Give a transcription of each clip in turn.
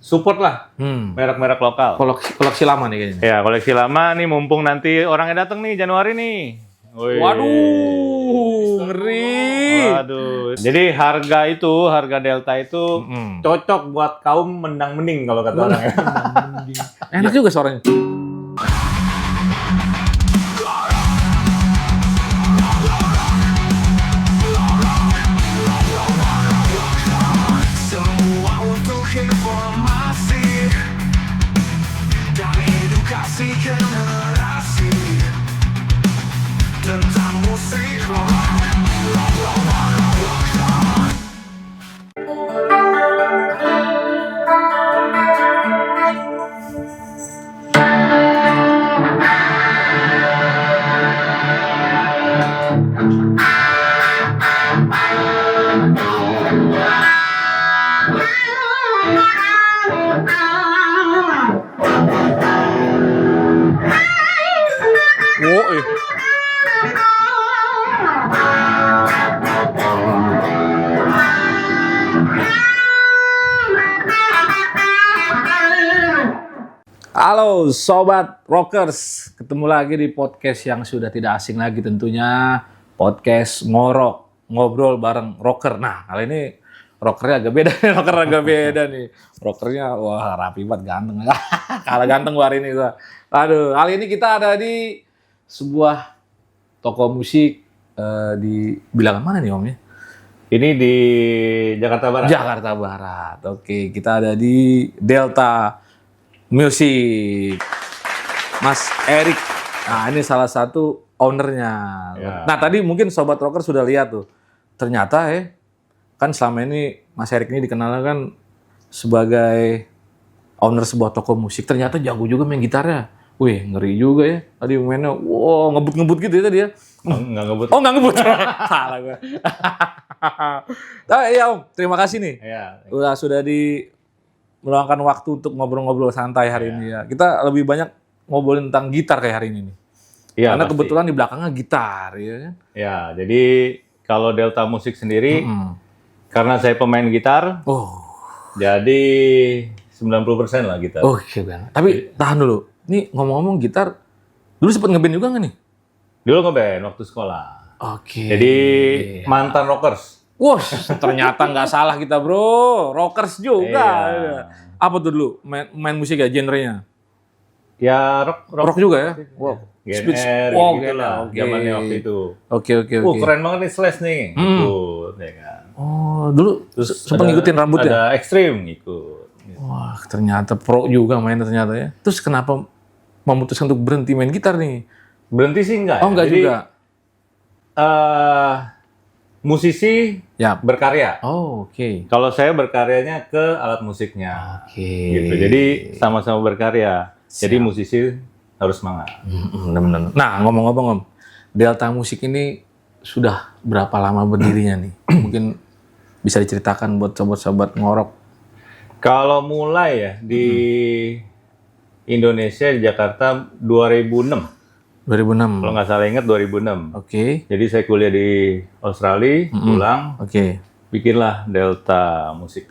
support lah merek-merek lokal. Koleksi lama nih kayaknya. Ya, koleksi lama nih mumpung nanti orangnya datang nih Januari nih. Wih. Waduh, ngeri. Waduh. Jadi harga Delta itu cocok buat kaum mendang-mending kalau kata orang ya. Enak juga suaranya. Semua untuk informasi dan edukasi generasi tentang musik rock. Woi. Halo Sobat Rockers, ketemu lagi di podcast yang sudah tidak asing lagi tentunya, podcast ngorok, ngobrol bareng rocker. Nah kali ini rockernya agak beda nih, rockernya wah rapi banget, ganteng, kalah ganteng hari ini gua. Aduh, kali ini kita ada di sebuah toko musik di bilangan mana nih Om ya? Ini di Jakarta Barat. Jakarta Barat. Oke, kita ada di Delta Music. Mas Erik. Nah, ini salah satu ownernya. Ya. Nah, tadi mungkin Sobat Rocker sudah lihat tuh. Ternyata kan selama ini Mas Erik ini dikenal kan sebagai owner sebuah toko musik. Ternyata jago juga main gitarnya. Wih, ngeri juga ya. Tadi mainnya, wow, ngebut-ngebut gitu ya tadi ya. Enggak ngebut. Oh, nggak ngebut. Salah gue. Nah, iya Om, terima kasih nih. Ya. Sudah meluangkan waktu untuk ngobrol-ngobrol santai hari ini ya. Kita lebih banyak ngobrolin tentang gitar kayak hari ini nih. Iya, Karena pasti. kebetulan di belakangnya gitar ya kan. Ya, jadi kalau Delta Musik sendiri karena saya pemain gitar, Oh. jadi 90% lah gitar. Oke banget. Tapi tahan dulu. Nih ngomong-ngomong gitar, dulu sempet ngeband juga nggak nih? Dulu ngeband waktu sekolah. Oke. Jadi mantan rockers. Wah, ternyata nggak salah kita bro, rockers juga. Iya. Apa tuh dulu main musik ya, genrenya? Ya rock Rock juga ya? Wow. GNR Oh, gitu lah, oke. zamannya waktu itu. Oke. Keren banget nih Slash nih, ikut, ya kan. Oh, dulu Terus sempat ngikutin rambut ya? Ada Extreme ikut. Wah, ternyata pro juga mainnya ternyata ya. Terus kenapa memutuskan untuk berhenti main gitar nih? Berhenti sih enggak. Oh, enggak Jadi, juga. Musisi Ya. berkarya. Oh, oke. Kalau saya berkaryanya ke alat musiknya. Oke. Gitu. Jadi sama-sama berkarya. Jadi musisi harus semangat. Benar-benar. Nah, ngomong-ngomong Om, Delta Musik ini sudah berapa lama berdirinya nih? Mungkin bisa diceritakan buat sobat-sobat ngorok. Kalau mulai ya di Indonesia di Jakarta 2006. 2006. Kalau nggak salah ingat 2006. Oke. Jadi saya kuliah di Australia, pulang, Oke. bikinlah Delta Musik.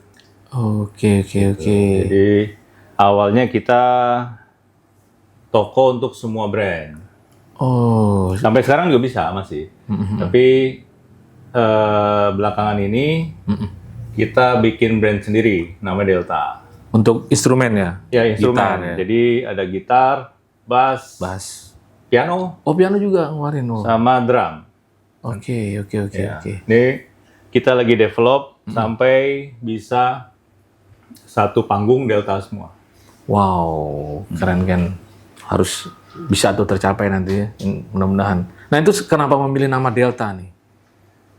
Oke. Jadi awalnya kita toko untuk semua brand. Oh, Sampai sekarang juga bisa masih. Tapi belakangan ini kita bikin brand sendiri, namanya Delta. untuk instrumen ya? Ya instrumen. Gitar, ya? Jadi ada gitar, bass, Bass. piano, Oh, piano juga ngeluarin. Oh. sama drum. Oke. Ya. Ini kita lagi develop sampai bisa satu panggung Delta semua. Wow, keren kan. Harus bisa tuh tercapai nanti ya, mudah-mudahan. Nah itu kenapa memilih nama Delta nih?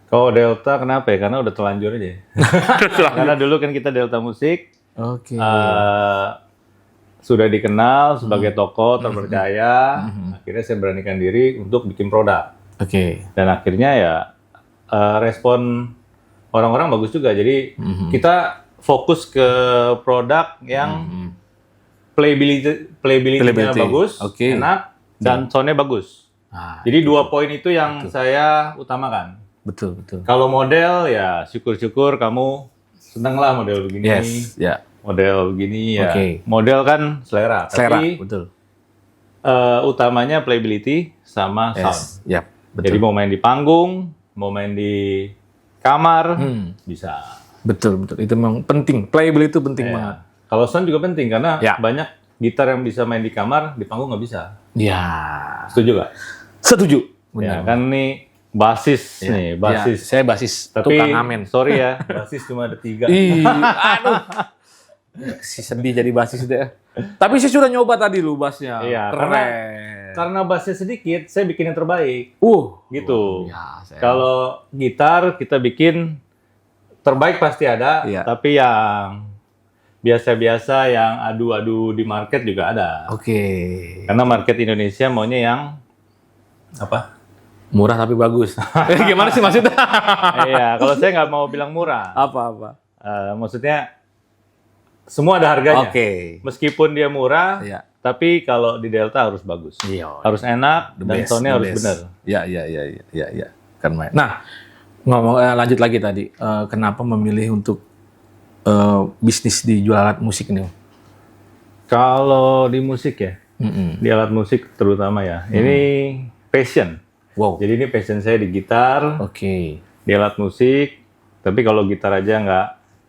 Kalau Delta kenapa ya? Karena udah telanjur aja. Karena dulu kan kita Delta Musik Oke. sudah dikenal sebagai toko terpercaya. Akhirnya saya beranikan diri untuk bikin produk. Oke. Dan akhirnya ya respon orang-orang bagus juga. Jadi kita fokus ke produk yang playability-nya bagus, Oke. enak, dan sound-nya bagus. Nah, Jadi 2 poin itu yang saya utamakan. betul. Kalau model ya syukur-syukur kamu seneng lah model begini. Yes, ya. model begini ya. Oke. Model kan selera, Selera, tapi betul. utamanya playability sama sound. Yes, yap, Jadi betul. mau main di panggung, mau main di kamar, bisa. Betul. Itu memang penting. Playable itu penting Ya. banget. Kalau sound juga penting karena Ya. banyak gitar yang bisa main di kamar, di panggung nggak bisa. Ya, Setuju nggak? setuju. Ya, Benar. kan nih basis Ya. nih, basis. Ya, saya basis Tapi tukang amen. sorry ya, basis cuma ada 3. Ih, aduh. Si sedih jadi basis deh. Tapi saya sudah nyoba tadi lu bassnya. Iya, Keren. Karena bassnya sedikit, saya bikin yang terbaik. Gitu. Ya, saya. Kalau gitar kita bikin terbaik pasti ada, Iya. tapi yang biasa-biasa yang adu-adu di market juga ada. Oke. Karena market Indonesia maunya yang apa? Murah tapi bagus. Gimana sih maksudnya? Iya, kalau saya nggak mau bilang murah. Apa? Maksudnya semua ada harganya. Oke. Meskipun dia murah, Iya. tapi kalau di Delta harus bagus. Iya. Harus enak The dan best, sound-nya the harus best. benar. Iya. Kan main. Nah, lanjut lagi tadi. Kenapa memilih untuk bisnis di jual alat musik ini? Kalau di musik ya, Mm-mm. di alat musik terutama ya, ini passion. Wow. Jadi ini passion saya di gitar, Oke. di alat musik. Tapi kalau gitar aja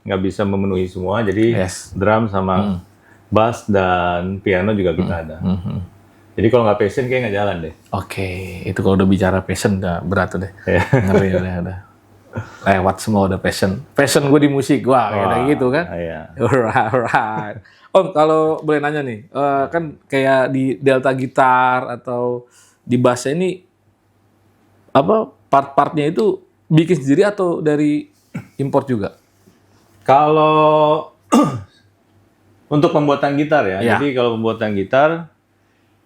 nggak bisa memenuhi semua, jadi Yes. drum sama bass dan piano juga kita ada. Mhm. Jadi kalau nggak passion kayak nggak jalan deh. Oke, itu kalau udah bicara passion udah berat tuh deh. Ya. Ngeri udah. Lewat semua udah passion. Passion gue di musik, wah kayak gitu kan. Iya. Alright. Om, kalau boleh nanya nih, kan kayak di Delta Gitar atau di bass ini apa part-partnya itu bikin sendiri atau dari import juga? Kalau untuk pembuatan gitar ya, Ya. jadi kalau pembuatan gitar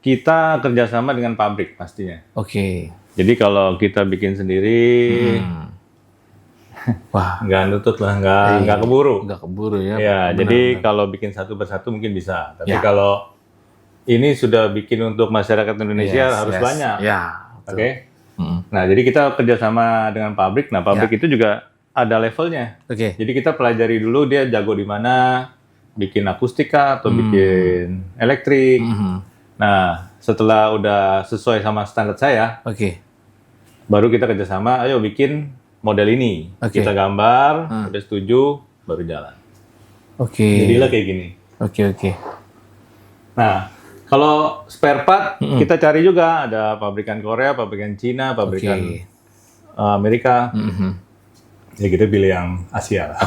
kita kerjasama dengan pabrik pastinya. Oke. Jadi kalau kita bikin sendiri, Wah, nggak nutut lah, nggak keburu. nggak keburu ya. Ya, Benar, jadi benar. kalau bikin satu persatu mungkin bisa. Tapi Ya. kalau ini sudah bikin untuk masyarakat Indonesia Yes, harus yes. banyak. Ya. Oke. Mm. Nah, jadi kita kerjasama dengan pabrik. Nah, pabrik itu juga ada levelnya. Oke. Jadi kita pelajari dulu dia jago di mana, bikin akustika atau bikin elektrik. Mhm. Nah, setelah udah sesuai sama standar saya, Oke. baru kita kerjasama, ayo bikin model ini. Oke. Kita gambar, udah setuju, baru jalan. Oke. Jadilah kayak gini. Oke. Nah, kalau spare part, kita cari juga. Ada pabrikan Korea, pabrikan Cina, pabrikan Oke. Amerika. Mhm. Ya kita pilih yang Asia lah.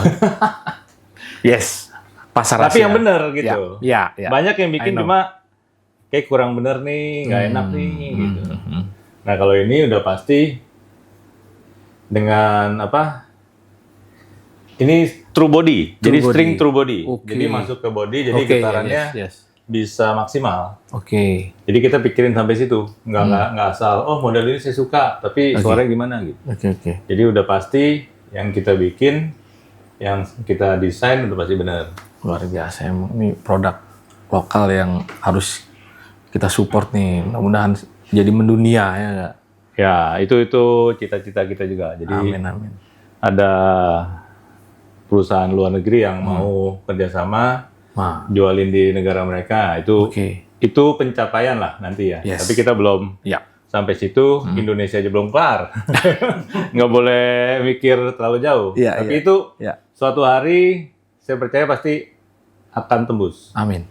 Yes. Pasar Tapi Asia. yang bener gitu. Ya. Banyak yang bikin I know. cuma kayak kurang bener nih, nggak enak nih gitu. Mhm. Nah kalau ini udah pasti dengan apa? Ini true body, jadi body. string true body. Oke. Jadi masuk ke body, jadi Oke, getarannya yes. bisa maksimal. Oke. Jadi kita pikirin sampai situ, nggak asal. Oh model ini saya suka, tapi suaranya gimana gitu. Oke. Jadi udah pasti yang kita bikin, yang kita desain udah pasti benar. Luar biasa emang ini produk lokal yang harus kita support nih. Mudah-mudahan jadi mendunia ya nggak? Ya itu cita-cita kita juga. Jadi Amin. ada perusahaan luar negeri yang mau kerjasama Nah, jualin di negara mereka itu oke. itu pencapaian lah nanti ya. Yes. Tapi kita belum Ya. sampai situ. Indonesia aja belum kelar. Nggak boleh mikir terlalu jauh. Iya, Tapi iya. itu Ya. suatu hari saya percaya pasti akan tembus. Amin.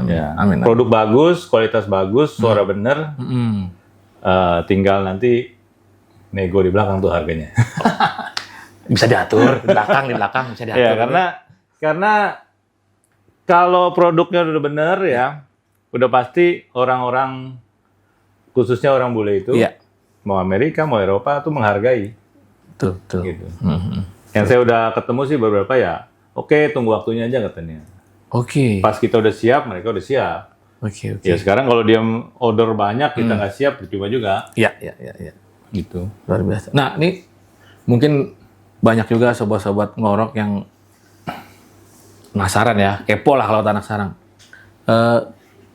Ya. Amin. Produk bagus, kualitas bagus, suara bener. Mm. Tinggal nanti nego di belakang tuh harganya. Bisa diatur di belakang bisa diatur. Ya karena kalau produknya udah bener ya, udah pasti orang-orang khususnya orang bule itu Iya. mau Amerika mau Eropa tuh menghargai Tuh. gitu. Mhm. Yang saya udah ketemu sih beberapa ya, oke tunggu waktunya aja katanya. Oke. Pas kita udah siap, mereka udah siap. Oke. Ya sekarang kalau dia order banyak kita nggak siap percuma juga Iya. gitu. Luar biasa. Nah, ini mungkin banyak juga sobat-sobat ngorok yang penasaran ya, kepo lah kalau tanah sarang.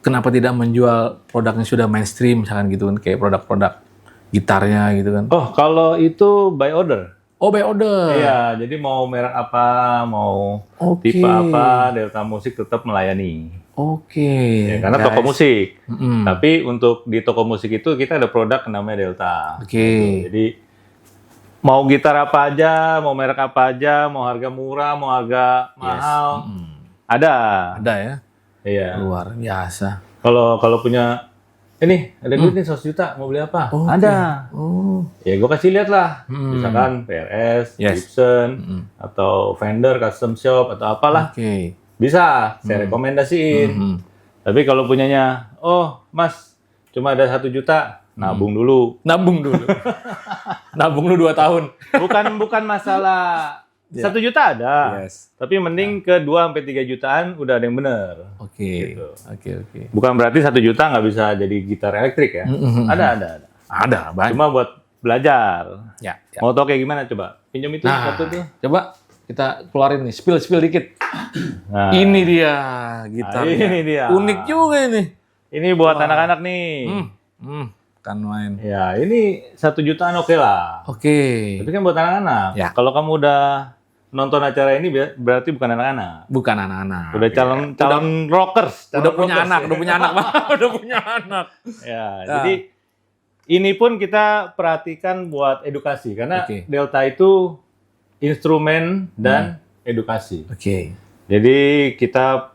Kenapa tidak menjual produknya sudah mainstream, misalkan gitu kan, kayak produk-produk gitarnya gitu kan? Oh kalau itu by order. Oh, by order. Iya, jadi mau merek apa, mau Oke. tipe apa, Delta Musik tetap melayani. Oke. Ya, karena guys. toko musik. Mm-mm. Tapi untuk di toko musik itu kita ada produk namanya Delta. Oke. Gitu. Jadi mau gitar apa aja, mau merek apa aja, mau harga murah, mau harga mahal, ada. Ada ya. Iya. Luar biasa. Kalau punya ini ada duit nih 100 juta, mau beli apa? Oke. Ada. Oh. Ya gue kasih lihat lah. Misalkan PRS, Yes. Gibson, atau Fender, Custom Shop atau apalah. Oke. Bisa, saya rekomendasiin. Tapi kalau punyanya, oh Mas, cuma ada 1 juta, nabung dulu. Nabung dulu. Nabung lu 2 tahun. Bukan masalah 1 juta ada. Yes. Tapi mending ke 2-3 jutaan udah ada yang bener. Oke. Gitu. Oke. Bukan berarti 1 juta nggak bisa jadi gitar elektrik ya. Ada. Ada banyak. Cuma buat belajar. Ya. Mau tau kayak gimana coba? Pinjam itu Nah, satu tuh. coba kita keluarin nih, spill dikit. Nah, Ini dia gitarnya. ini dia. Unik juga ini. ini buat anak-anak nih. Kan main. Ya, ini 1 jutaan oke lah. Oke. Tapi kan buat anak-anak. Ya. Kalau kamu udah nonton acara ini berarti bukan anak-anak. Bukan anak-anak. Udah calon rockers. Udah calon punya rockers, anak, ya. udah punya anak, udah punya anak. Ya, Nah. jadi ini pun kita perhatikan buat edukasi karena Oke. Delta itu instrumen dan edukasi. Oke. Jadi kita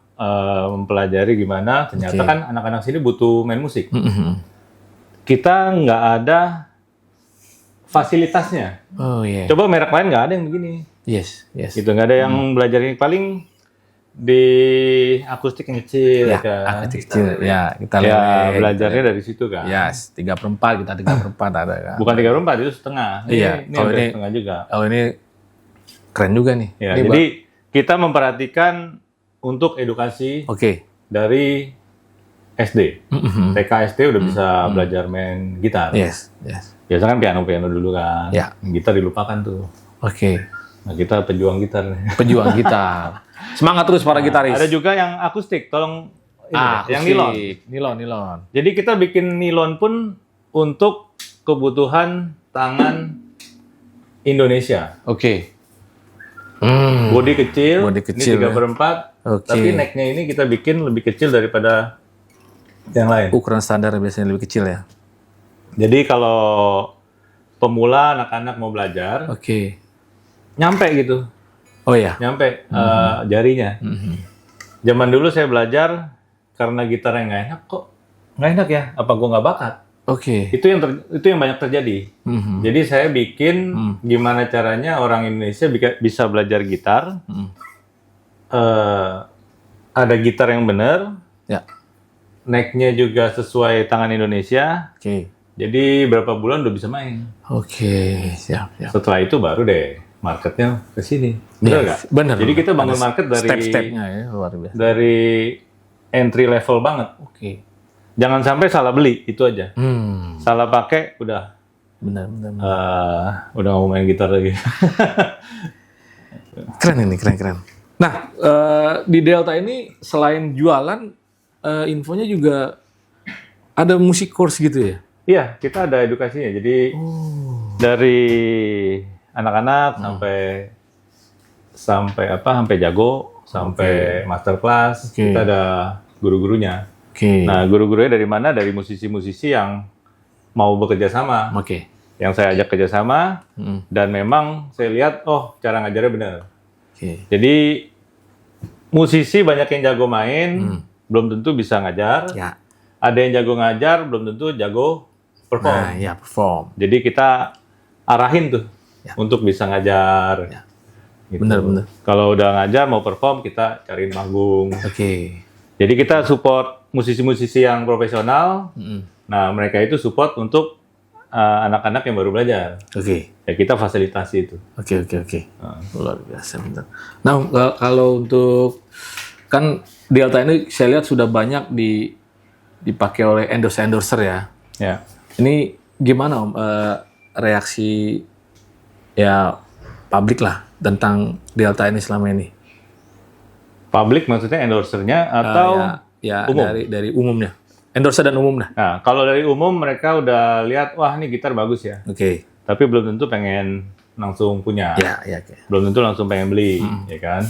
mempelajari gimana ternyata Oke. kan anak-anak sini butuh main musik. Kita nggak ada fasilitasnya. Oh iya. Coba merek lain nggak ada yang begini. Yes. Gitu nggak ada yang belajar ini paling di akustik yang kecil Ya, kan. aku kecil. Ya, kita Ya, lihat. belajarnya dari situ kan. Yes, 3/4 kita 3/4 ada kan. Bukan 3/4 itu setengah. Iya, Ini kalau hampir ini- setengah juga. Oh ini keren juga nih. Ya, Ini jadi kita memperhatikan untuk edukasi Oke. dari SD. TK SD udah bisa belajar main gitar. Yes. Biasanya kan piano dulu kan. Ya. Gitar dilupakan tuh. Oke. Nah, kita pejuang gitar. Pejuang gitar. Semangat terus para gitaris. Ada juga yang akustik, tolong ini deh, yang akustik. nilon. Nilon. Jadi kita bikin nilon pun untuk kebutuhan tangan Indonesia. Oke. Body kecil, Body kecil, ini ya. 3/4, Oke. tapi necknya ini kita bikin lebih kecil daripada yang lain. Ukuran standar biasanya lebih kecil ya. Jadi kalau pemula anak-anak mau belajar, Oke. nyampe gitu, Oh ya. nyampe jarinya. Zaman dulu saya belajar karena gitarnya nggak enak kok, nggak enak ya? Apa gua nggak bakat? Oke. Itu yang banyak terjadi. Jadi saya bikin gimana caranya orang Indonesia bisa belajar gitar. Ada gitar yang benar, Ya. necknya juga sesuai tangan Indonesia. Oke. Jadi berapa bulan udah bisa main. Oke. Siap. Setelah itu baru deh marketnya ke sini. Benar nggak? Benar. Jadi kita bangun Ada market dari step-stepnya ya, luar biasa. dari entry level banget. Oke. Jangan sampai salah beli, itu aja. Salah pakai udah Benar. udah nggak mau main gitar lagi. Keren ini, keren. Nah, di Delta ini selain jualan, infonya juga ada musik course gitu ya? Iya, kita ada edukasinya. Jadi dari anak-anak sampai jago, sampai master class, Oke. kita ada guru-gurunya. Oke. Nah, guru-gurunya dari mana? Dari musisi-musisi yang mau bekerja sama. Oke. Yang saya ajak kerjasama, dan memang saya lihat, oh cara ngajarnya benar. Oke. Jadi musisi banyak yang jago main, belum tentu bisa ngajar. Ya. Ada yang jago ngajar, belum tentu jago perform. Nah, ya perform. Jadi kita arahin tuh untuk bisa ngajar. Ya. Gitu. Benar. Kalau udah ngajar mau perform, kita cariin manggung. Oke. Jadi kita support musisi-musisi yang profesional. Nah, mereka itu support untuk anak-anak yang baru belajar. Oke. Ya kita fasilitasi itu. Oke. Luar biasa, benar. Nah, kalau untuk kan Delta ini saya lihat sudah banyak dipakai oleh endorser ya. Ya. Ini gimana Om reaksi ya publik lah tentang Delta ini selama ini? Publik maksudnya endorsernya atau ya umum? dari umumnya. Endorser dan umum dah. Nah, kalau dari umum mereka udah lihat, wah ini gitar bagus ya. Oke. Tapi belum tentu pengen langsung punya. Ya, ya, oke. Belum tentu langsung pengen beli, ya kan?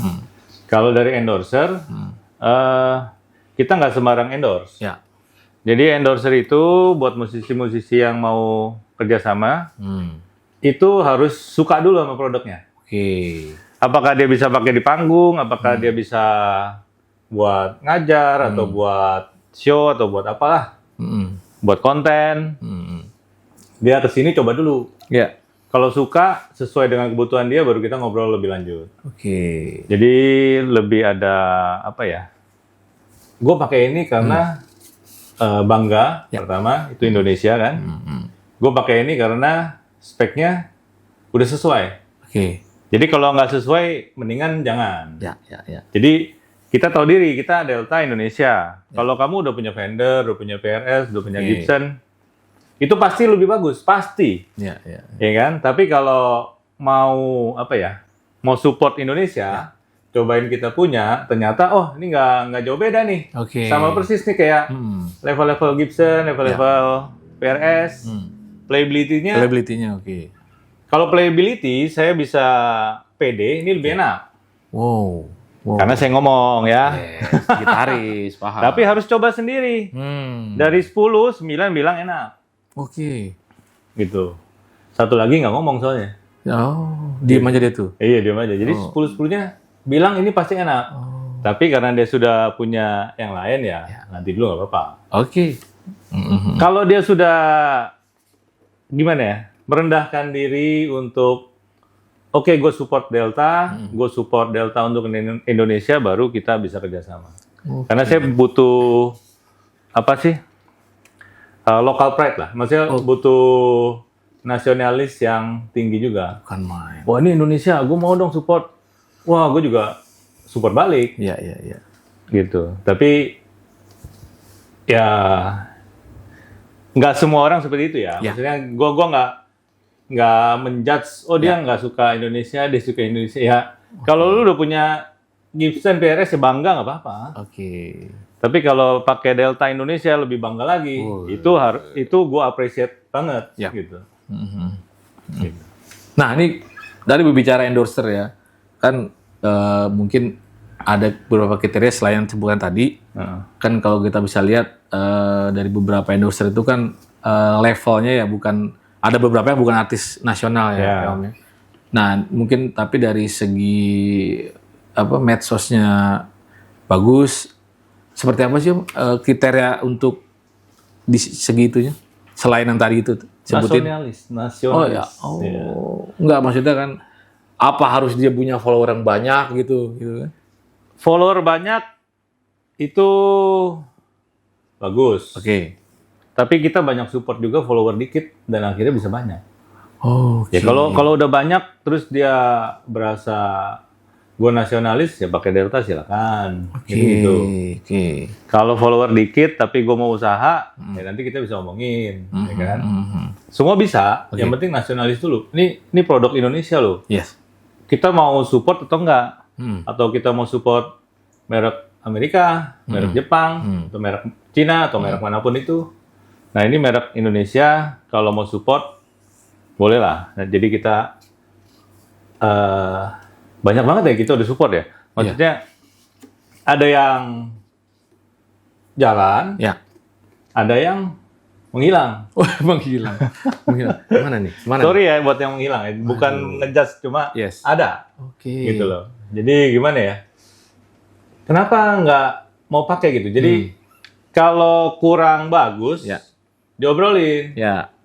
Kalau dari endorser, kita nggak sembarang endorse. Ya. Jadi endorser itu buat musisi-musisi yang mau kerjasama, itu harus suka dulu sama produknya. Oke. Apakah dia bisa pakai di panggung, apakah dia bisa buat ngajar, atau buat show, atau buat apalah, buat konten. Dia kesini coba dulu. Ya. Kalau suka, sesuai dengan kebutuhan dia, baru kita ngobrol lebih lanjut. Oke. Jadi lebih ada apa ya? Gue pakai ini karena bangga. Pertama itu Indonesia kan. Gue pakai ini karena speknya udah sesuai. Oke. Jadi kalau nggak sesuai, mendingan jangan. Ya, ya, ya. Jadi kita tahu diri, kita Delta Indonesia. Kalau kamu udah punya Fender, udah punya PRS, udah punya Gibson, itu pasti lebih bagus, pasti. Ya, ya. Ya kan? Tapi kalau mau apa ya? Mau support Indonesia, cobain kita punya, ternyata ini nggak jauh beda nih. Oke. Sama persis nih kayak level-level Gibson, level-level PRS, playability-nya. Playability-nya oke. Kalau playability saya bisa PD, ini lebih enak. Wow. Karena saya ngomong ya. Yes, gitaris, paham. Tapi harus coba sendiri. Dari 10, 9 bilang enak. Oke. Gitu. Satu lagi nggak ngomong soalnya. Oh, diem aja dia tuh. Iya, diam aja. Jadi 10-10-nya bilang ini pasti enak. Tapi karena dia sudah punya yang lain ya, nanti dulu nggak apa-apa. Oke. Kalau dia sudah gimana ya, merendahkan diri untuk oke, gue support Delta, untuk Indonesia, baru kita bisa kerjasama. Karena saya butuh apa sih, local pride lah, maksudnya butuh nasionalis yang tinggi juga. Bukan main. Wah ini Indonesia, gue mau dong support. Wah gue juga support balik. Iya, iya, iya. Gitu. Tapi ya nggak semua orang seperti itu ya. Maksudnya gue nggak menjudge. Oh dia nggak suka Indonesia, dia suka Indonesia. Ya kalau lu udah punya Gibson PRS ya bangga nggak apa-apa. Oke. Tapi kalau pakai Delta Indonesia lebih bangga lagi. Itu gue appreciate banget. Gitu. Gitu. Nah ini dari berbicara endorser ya, kan mungkin ada beberapa kriteria selain yang sebutkan tadi. Kan kalau kita bisa lihat dari beberapa endorser itu kan levelnya ya bukan, ada beberapa yang bukan artis nasional ya. Om, ya. Nah mungkin tapi dari segi medsosnya bagus, seperti apa sih kriteria untuk di segi itunya selain yang tadi itu sebutin? Nasionalis. Oh ya, enggak, maksudnya kan apa harus dia punya follower yang banyak gitu kan? Follower banyak itu bagus. Oke. Tapi kita banyak support juga follower dikit dan akhirnya bisa banyak. Oh. Ya kalau udah banyak terus dia berasa gue nasionalis ya pakai Delta silakan. Gitu. Oke. Kalau follower dikit tapi gue mau usaha, ya nanti kita bisa ngomongin, ya kan? Semua bisa. Yang penting nasionalis dulu. Ini produk Indonesia loh. Yes. Kita mau support atau enggak? Atau kita mau support merek Amerika, merek Jepang, atau merek Cina, atau merek manapun itu. Nah ini merek Indonesia, kalau mau support, boleh lah. Nah, jadi kita banyak banget ya kita udah support ya. Maksudnya ada yang jalan, ada yang menghilang. Oh, menghilang. Mana nih? Mana? Sorry ya buat yang menghilang, bukan ngejudge, cuma ada. Oke. Gitu loh. Jadi gimana ya? Kenapa nggak mau pakai gitu? Jadi kalau kurang bagus, diobrolin.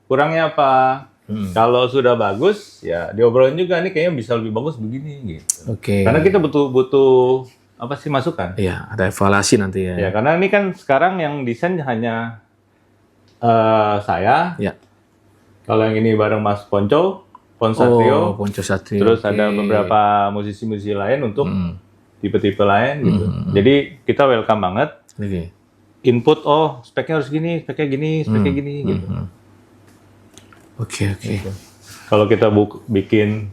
Kurangnya apa? Kalau sudah bagus, ya diobrolin juga. Nih kayaknya bisa lebih bagus begini gitu. Oke. Karena kita butuh apa sih masukan? Iya, ada evaluasi nanti ya. Ya karena ini kan sekarang yang desain hanya saya. Kalau yang ini bareng Mas Ponco Satrio. Ponco Satrio. Terus ada beberapa musisi-musisi lain untuk tipe-tipe lain gitu. Jadi kita welcome banget. Input, speknya harus gini, speknya gini, speknya gini gitu. Oke. Gitu. Kalau kita bikin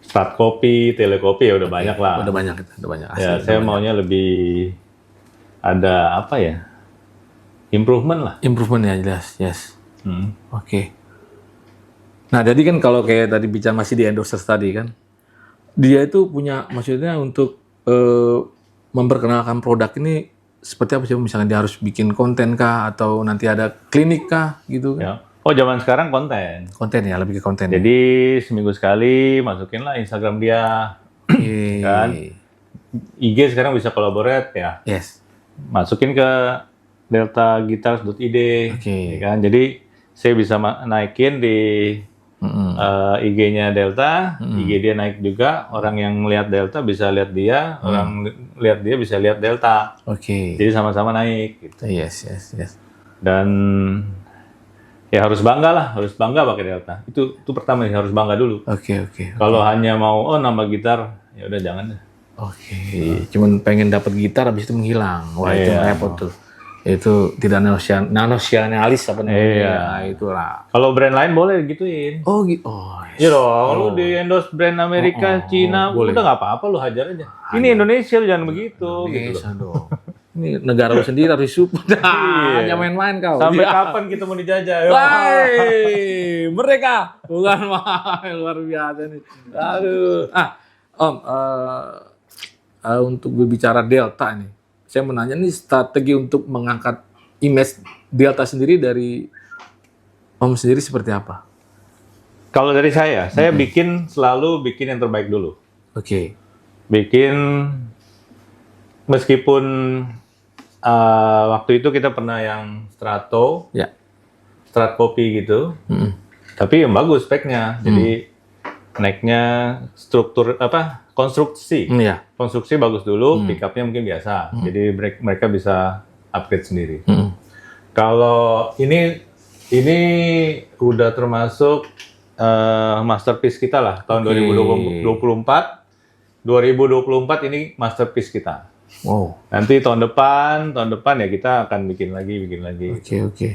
start copy, telekopi ya udah banyak lah. Udah banyak. Asli, ya, saya maunya lebih ada apa ya? Improvement lah. Improvement ya jelas, yes. Oke. Nah, jadi kan kalau kayak tadi bicara masih di endorsers tadi kan, dia itu punya maksudnya untuk memperkenalkan produk ini seperti apa sih? Misalnya dia harus bikin konten kah atau nanti ada klinik kah gitu kan? Ya. Oh, zaman sekarang konten. Konten ya, lebih ke konten. Jadi seminggu sekali masukin lah Instagram dia. Oke. Kan? IG sekarang bisa collaborate ya. Yes. Masukin ke deltaguitars.id. Oke. Ya kan? Jadi saya bisa naikin di IG-nya Delta, IG dia naik juga. Orang yang lihat Delta bisa lihat dia, orang lihat dia bisa lihat Delta. Oke. Jadi sama-sama naik. Gitu. Yes. Dan ya harus bangga pakai Delta. Itu pertama harus bangga dulu. Oke. Kalau hanya mau nambah gitar, ya udah jangan deh. Oke. Cuman pengen dapat gitar habis itu menghilang. Wah, itu Iya. repot tuh. Itu tidak nasionalis apa namanya? Iya. Nah, itulah. Kalau brand lain boleh gituin. Oh, gitu. Oh, Iya dong, lu di endorse brand Amerika, Cina, boleh. udah nggak apa-apa lu hajar aja. Ini Indonesia lu jangan begitu. Gitu loh. bisa dong. Ini negara lu sendiri harus support. Hanya main-main kau. Sampai Iya. kapan kita mau dijajah? Ayo. Hai, merdeka. Bukan main, luar biasa nih. Aduh. Om, untuk berbicara Delta nih. Saya mau nanya nih strategi untuk mengangkat image Delta sendiri dari Om sendiri seperti apa? Kalau dari saya selalu bikin yang terbaik dulu. Oke. Bikin meskipun waktu itu kita pernah yang strato, Ya. strat kopi gitu, Mm-mm. tapi yang bagus speknya. Jadi naiknya struktur konstruksi. Iya. Konstruksi bagus dulu, pick up-nya mungkin biasa. Jadi mereka bisa upgrade sendiri. Mm-mm. Kalau ini udah termasuk masterpiece kita lah tahun 2024. 2024 ini masterpiece kita. Wow. Nanti tahun depan ya kita akan bikin lagi. Oke.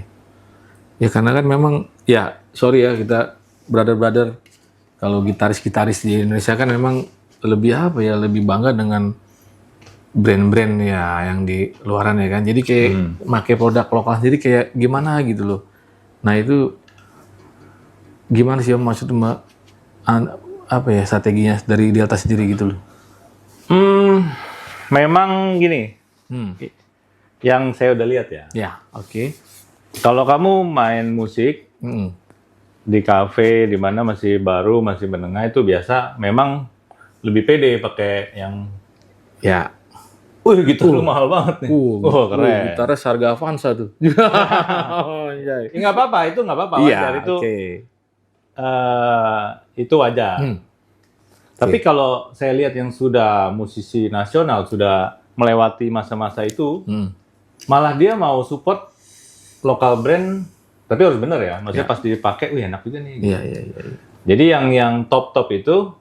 Ya karena kan memang ya sorry ya kita brother kalau gitaris di Indonesia kan memang lebih bangga dengan brand-brand ya yang di luaran ya kan. Jadi kayak pakai produk lokal sendiri kayak gimana gitu loh. Nah itu gimana sih Om maksudnya apa ya strateginya dari Delta sendiri gitu loh? Memang gini, yang saya udah lihat ya. Ya, oke. Kalau kamu main musik Mm-mm. di kafe di mana masih baru, masih menengah itu biasa memang lebih pede pakai yang Ya. wih gitar lu mahal banget nih. Keren. Gitarnya harga Avanza tuh. Ya, nggak apa-apa, itu nggak apa-apa. Iya, Wajar. Itu oke. itu wajar. Tapi kalau saya lihat yang sudah musisi nasional, sudah melewati masa-masa itu, malah dia mau support lokal brand, tapi harus bener ya. Maksudnya pas dipakai, wih enak juga nih. Iya. Jadi yang top itu,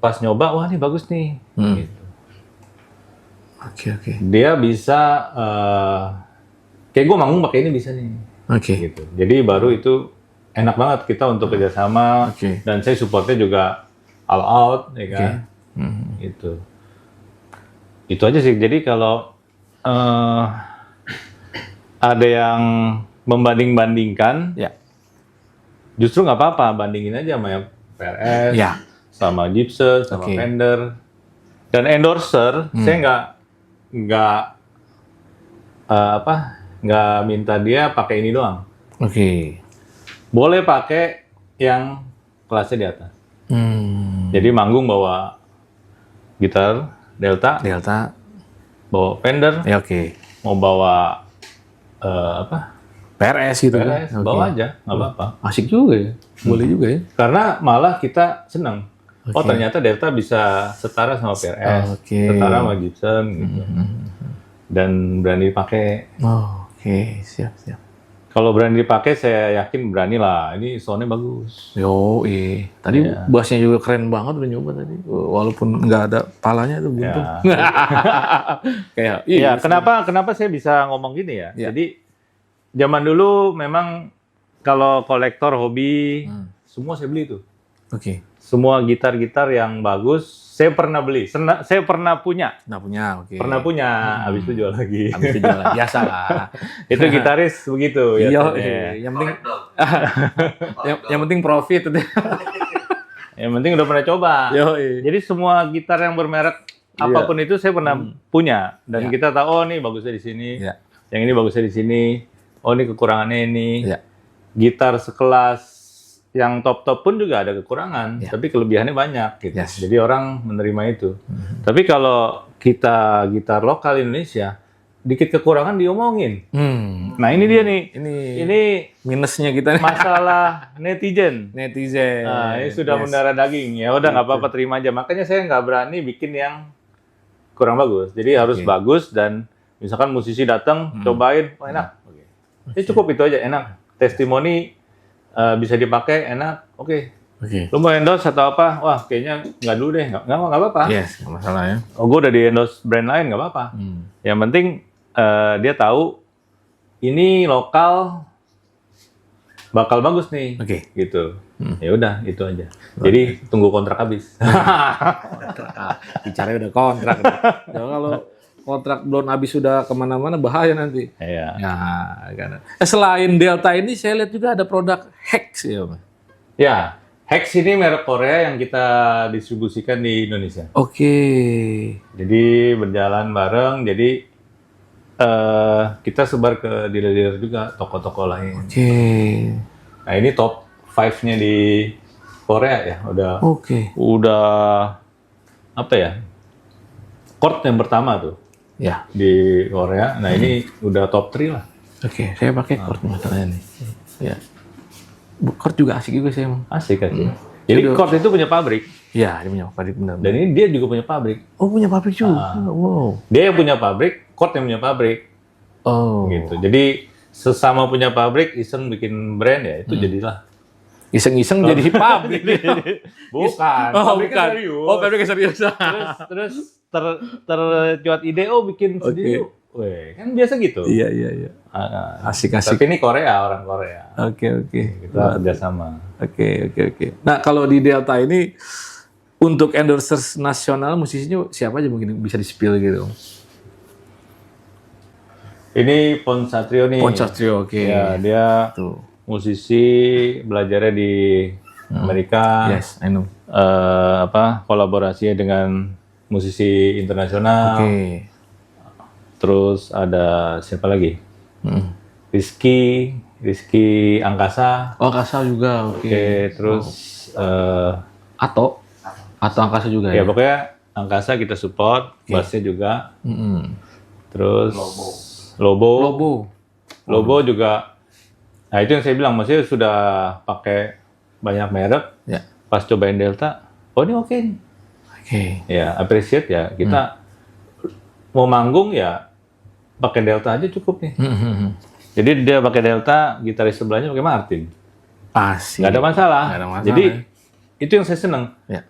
pas nyoba, wah ini bagus nih. Gitu. Oke. Dia bisa, kayak gue manggung pakai ini bisa nih. Oke. Gitu. Jadi baru itu enak banget kita untuk kerjasama, Oke. dan saya supportnya juga all out, ya kan? Gitu. Itu aja sih. Jadi kalau ada yang membanding-bandingkan, Ya. justru nggak apa-apa, bandingin aja sama yang PRS, Ya. sama Gibson, sama Oke. Fender, dan endorser. Saya nggak minta dia pakai ini doang. Oke. Boleh pakai yang kelasnya di atas. Jadi manggung bawa gitar Delta, Delta. bawa Fender, Ya oke. mau bawa PRS gitu PRS, kan. Oke. bawa aja, nggak apa-apa. Asik juga ya. Boleh juga ya. Karena malah kita senang. Oh ternyata Delta bisa setara sama PRS, Oke. setara sama Gibson gitu. Dan berani dipakai. Oh, oke, siap. Kalau berani dipakai, saya yakin berani lah. Ini soundnya bagus. Yo, tadi bassnya juga keren banget udah nyoba tadi. Walaupun nggak ada palanya tuh buntung. Kayak, Iya, kenapa saya bisa ngomong gini ya? Iya. Jadi zaman dulu memang kalau kolektor hobi, semua saya beli tuh. Oke. Semua gitar-gitar yang bagus, saya pernah beli. Saya pernah punya. Nggak punya, oke. Pernah punya, habis itu jual lagi. Habis itu jualan. Biasa lah. Itu gitaris begitu. Iya, biasanya. yang penting Yang penting profit. Yang penting udah pernah coba. Yoi. Jadi semua gitar yang bermerek apapun itu saya pernah punya dan kita tahu oh nih bagusnya di sini. Iya. Yang ini bagusnya di sini. Oh ini kekurangannya ini. Iya. Gitar sekelas yang top-top pun juga ada kekurangan, Iya. tapi kelebihannya banyak gitu. Yes. Jadi orang menerima itu. Tapi kalau kita gitar lokal Indonesia, dikit kekurangan diomongin. Nah ini dia nih. Ini Minusnya kita nih. masalah netizen. Netizen. Nah, ini sudah mendarah daging. Ya udah nggak apa-apa terima aja. Makanya saya nggak berani bikin yang kurang bagus. Jadi harus bagus dan misalkan musisi datang cobain, oh, enak. Oke. Ini cukup itu aja, enak. Testimoni bisa dipakai, enak. Oke. Lu mau endorse atau apa? Wah, kayaknya nggak dulu deh. Nggak apa-apa. Yes, nggak masalah ya. Oh, gue udah di endorse brand lain, nggak apa-apa. Yang penting dia tahu ini lokal bakal bagus nih. Oke. Gitu. Ya udah, itu aja. Jadi tunggu kontrak habis. Bicara udah kontrak. Ya, kalau kontrak belum habis sudah kemana-mana bahaya nanti. Iya. Ya, kan. Selain Delta ini saya lihat juga ada produk Hex ya, Mas. Ya, Hex ini merek Korea yang kita distribusikan di Indonesia. Oke. Jadi berjalan bareng. Jadi kita sebar ke dealer-dealer juga, toko-toko lain. Oke. Nah ini top 5-nya di Korea ya. Udah apa ya? Chord yang pertama tuh Ya. di Korea. Nah ini udah top 3 lah. Oke, saya pakai chord masalahnya nih. Ya. Chord juga asik juga saya emang. Asik kan? Jadi Chord itu punya pabrik. Iya, dia punya pabrik benar. Dan ini dia juga punya pabrik. Oh, punya pabrik juga. Wow. Dia yang punya pabrik, Chord yang punya pabrik. Oh. Gitu. Jadi sesama punya pabrik, iseng bikin brand ya, itu jadilah. Iseng-iseng jadi pabrik. Bukan. Oh, pabriknya bukan. serius. Oh, pabriknya serius. Terus tercuat ide, oh bikin sendiri. Weh, kan biasa gitu. Iya. Asik-asik. Tapi ini Korea, orang Korea. Oke. Kita kerjasama. Oke. Nah, kalau di Delta ini untuk endorsers nasional musisinya siapa aja mungkin bisa di-spill gitu? Ini Pon Satrio nih. Pon Satrio, oke. Ya, dia Tuh. musisi, belajarnya di Amerika. Yes, I know. Kolaborasinya dengan musisi internasional. Oke. Terus ada siapa lagi? Rizky Angkasa. Oh, Angkasa juga, oke. Oke, terus Atau Angkasa juga ya ya? pokoknya Angkasa kita support, bassnya juga. Terus Lobo juga. Nah itu yang saya bilang, maksudnya sudah pakai banyak merek. Ya. Pas cobain Delta, oh ini oke nih. Oke. Ya appreciate ya. Kita mau manggung ya pakai Delta aja cukup nih. Jadi dia pakai Delta, gitaris sebelahnya pakai Martin. Asik. Nggak ada masalah. Nggak ada masalah, Jadi ya. itu yang saya seneng. Ya.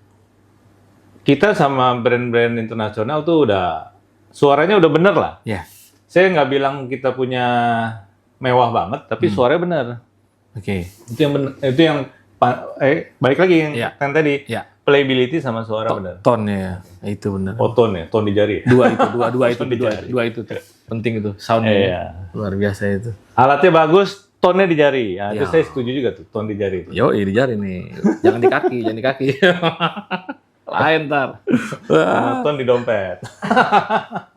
Kita sama brand-brand internasional tuh udah suaranya udah bener lah. Ya. Saya nggak bilang kita punya mewah banget, tapi suaranya bener. Oke. Itu yang bener, itu yang balik lagi yang tadi Ya. playability sama suara bener. Tonnya itu benar. Oh, tone ya, tone di jari. Dua itu tuh. Penting itu soundnya. Iya. Luar biasa itu. Alatnya bagus, tone di jari. Nah, itu Ya. saya setuju juga tuh, tone di jari. Yo, di jari nih. Jangan di kaki. Lain ntar. Sama tone di dompet.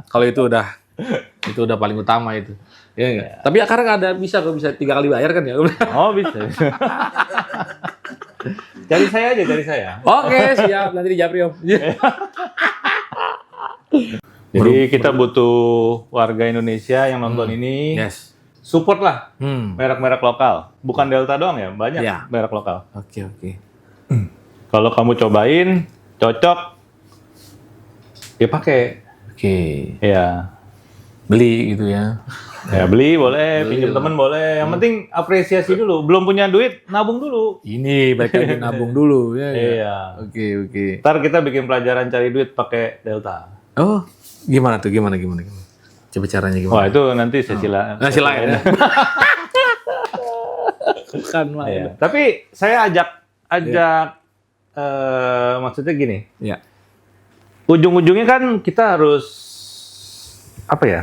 Kalau itu udah paling utama itu. Iya enggak? Tapi sekarang ada bisa 3 kali bayar kan ya? Oh bisa. Cari saya aja, cari saya. Oke, siap. Nanti di Japri, Om. Jadi kita butuh warga Indonesia yang nonton ini. Yes. Support lah merek-merek lokal. Bukan Delta doang ya, banyak Ya. merek lokal. Oke. Kalau kamu cobain, cocok, ya pakai. Oke. Ya, Beli gitu ya. ya beli boleh, pinjam temen boleh. Yang penting apresiasi dulu. Belum punya duit, nabung dulu. Ini balik lagi nabung dulu ya. Iya. Oke. Ntar kita bikin pelajaran cari duit pakai Delta. Oh, gimana tuh? Gimana? Coba caranya gimana? Wah itu nanti sesi lain. Nasi lain ya. Bukan lah. Iya. Tapi saya ajak maksudnya gini. Ya. Ujung-ujungnya kan kita harus apa ya?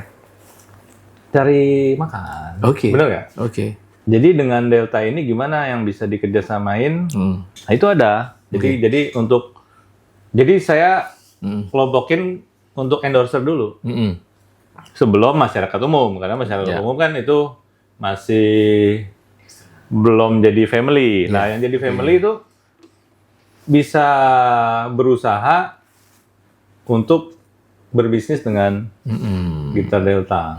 Cari makan. Oke. Bener nggak? Oke. Jadi dengan Delta ini gimana yang bisa dikerjasamain? Nah, itu ada. Jadi jadi saya kelompokin untuk endorser dulu. Sebelum masyarakat umum, karena masyarakat umum kan itu masih belum jadi family. Nah, yang jadi family itu bisa berusaha untuk berbisnis dengan gitar Delta.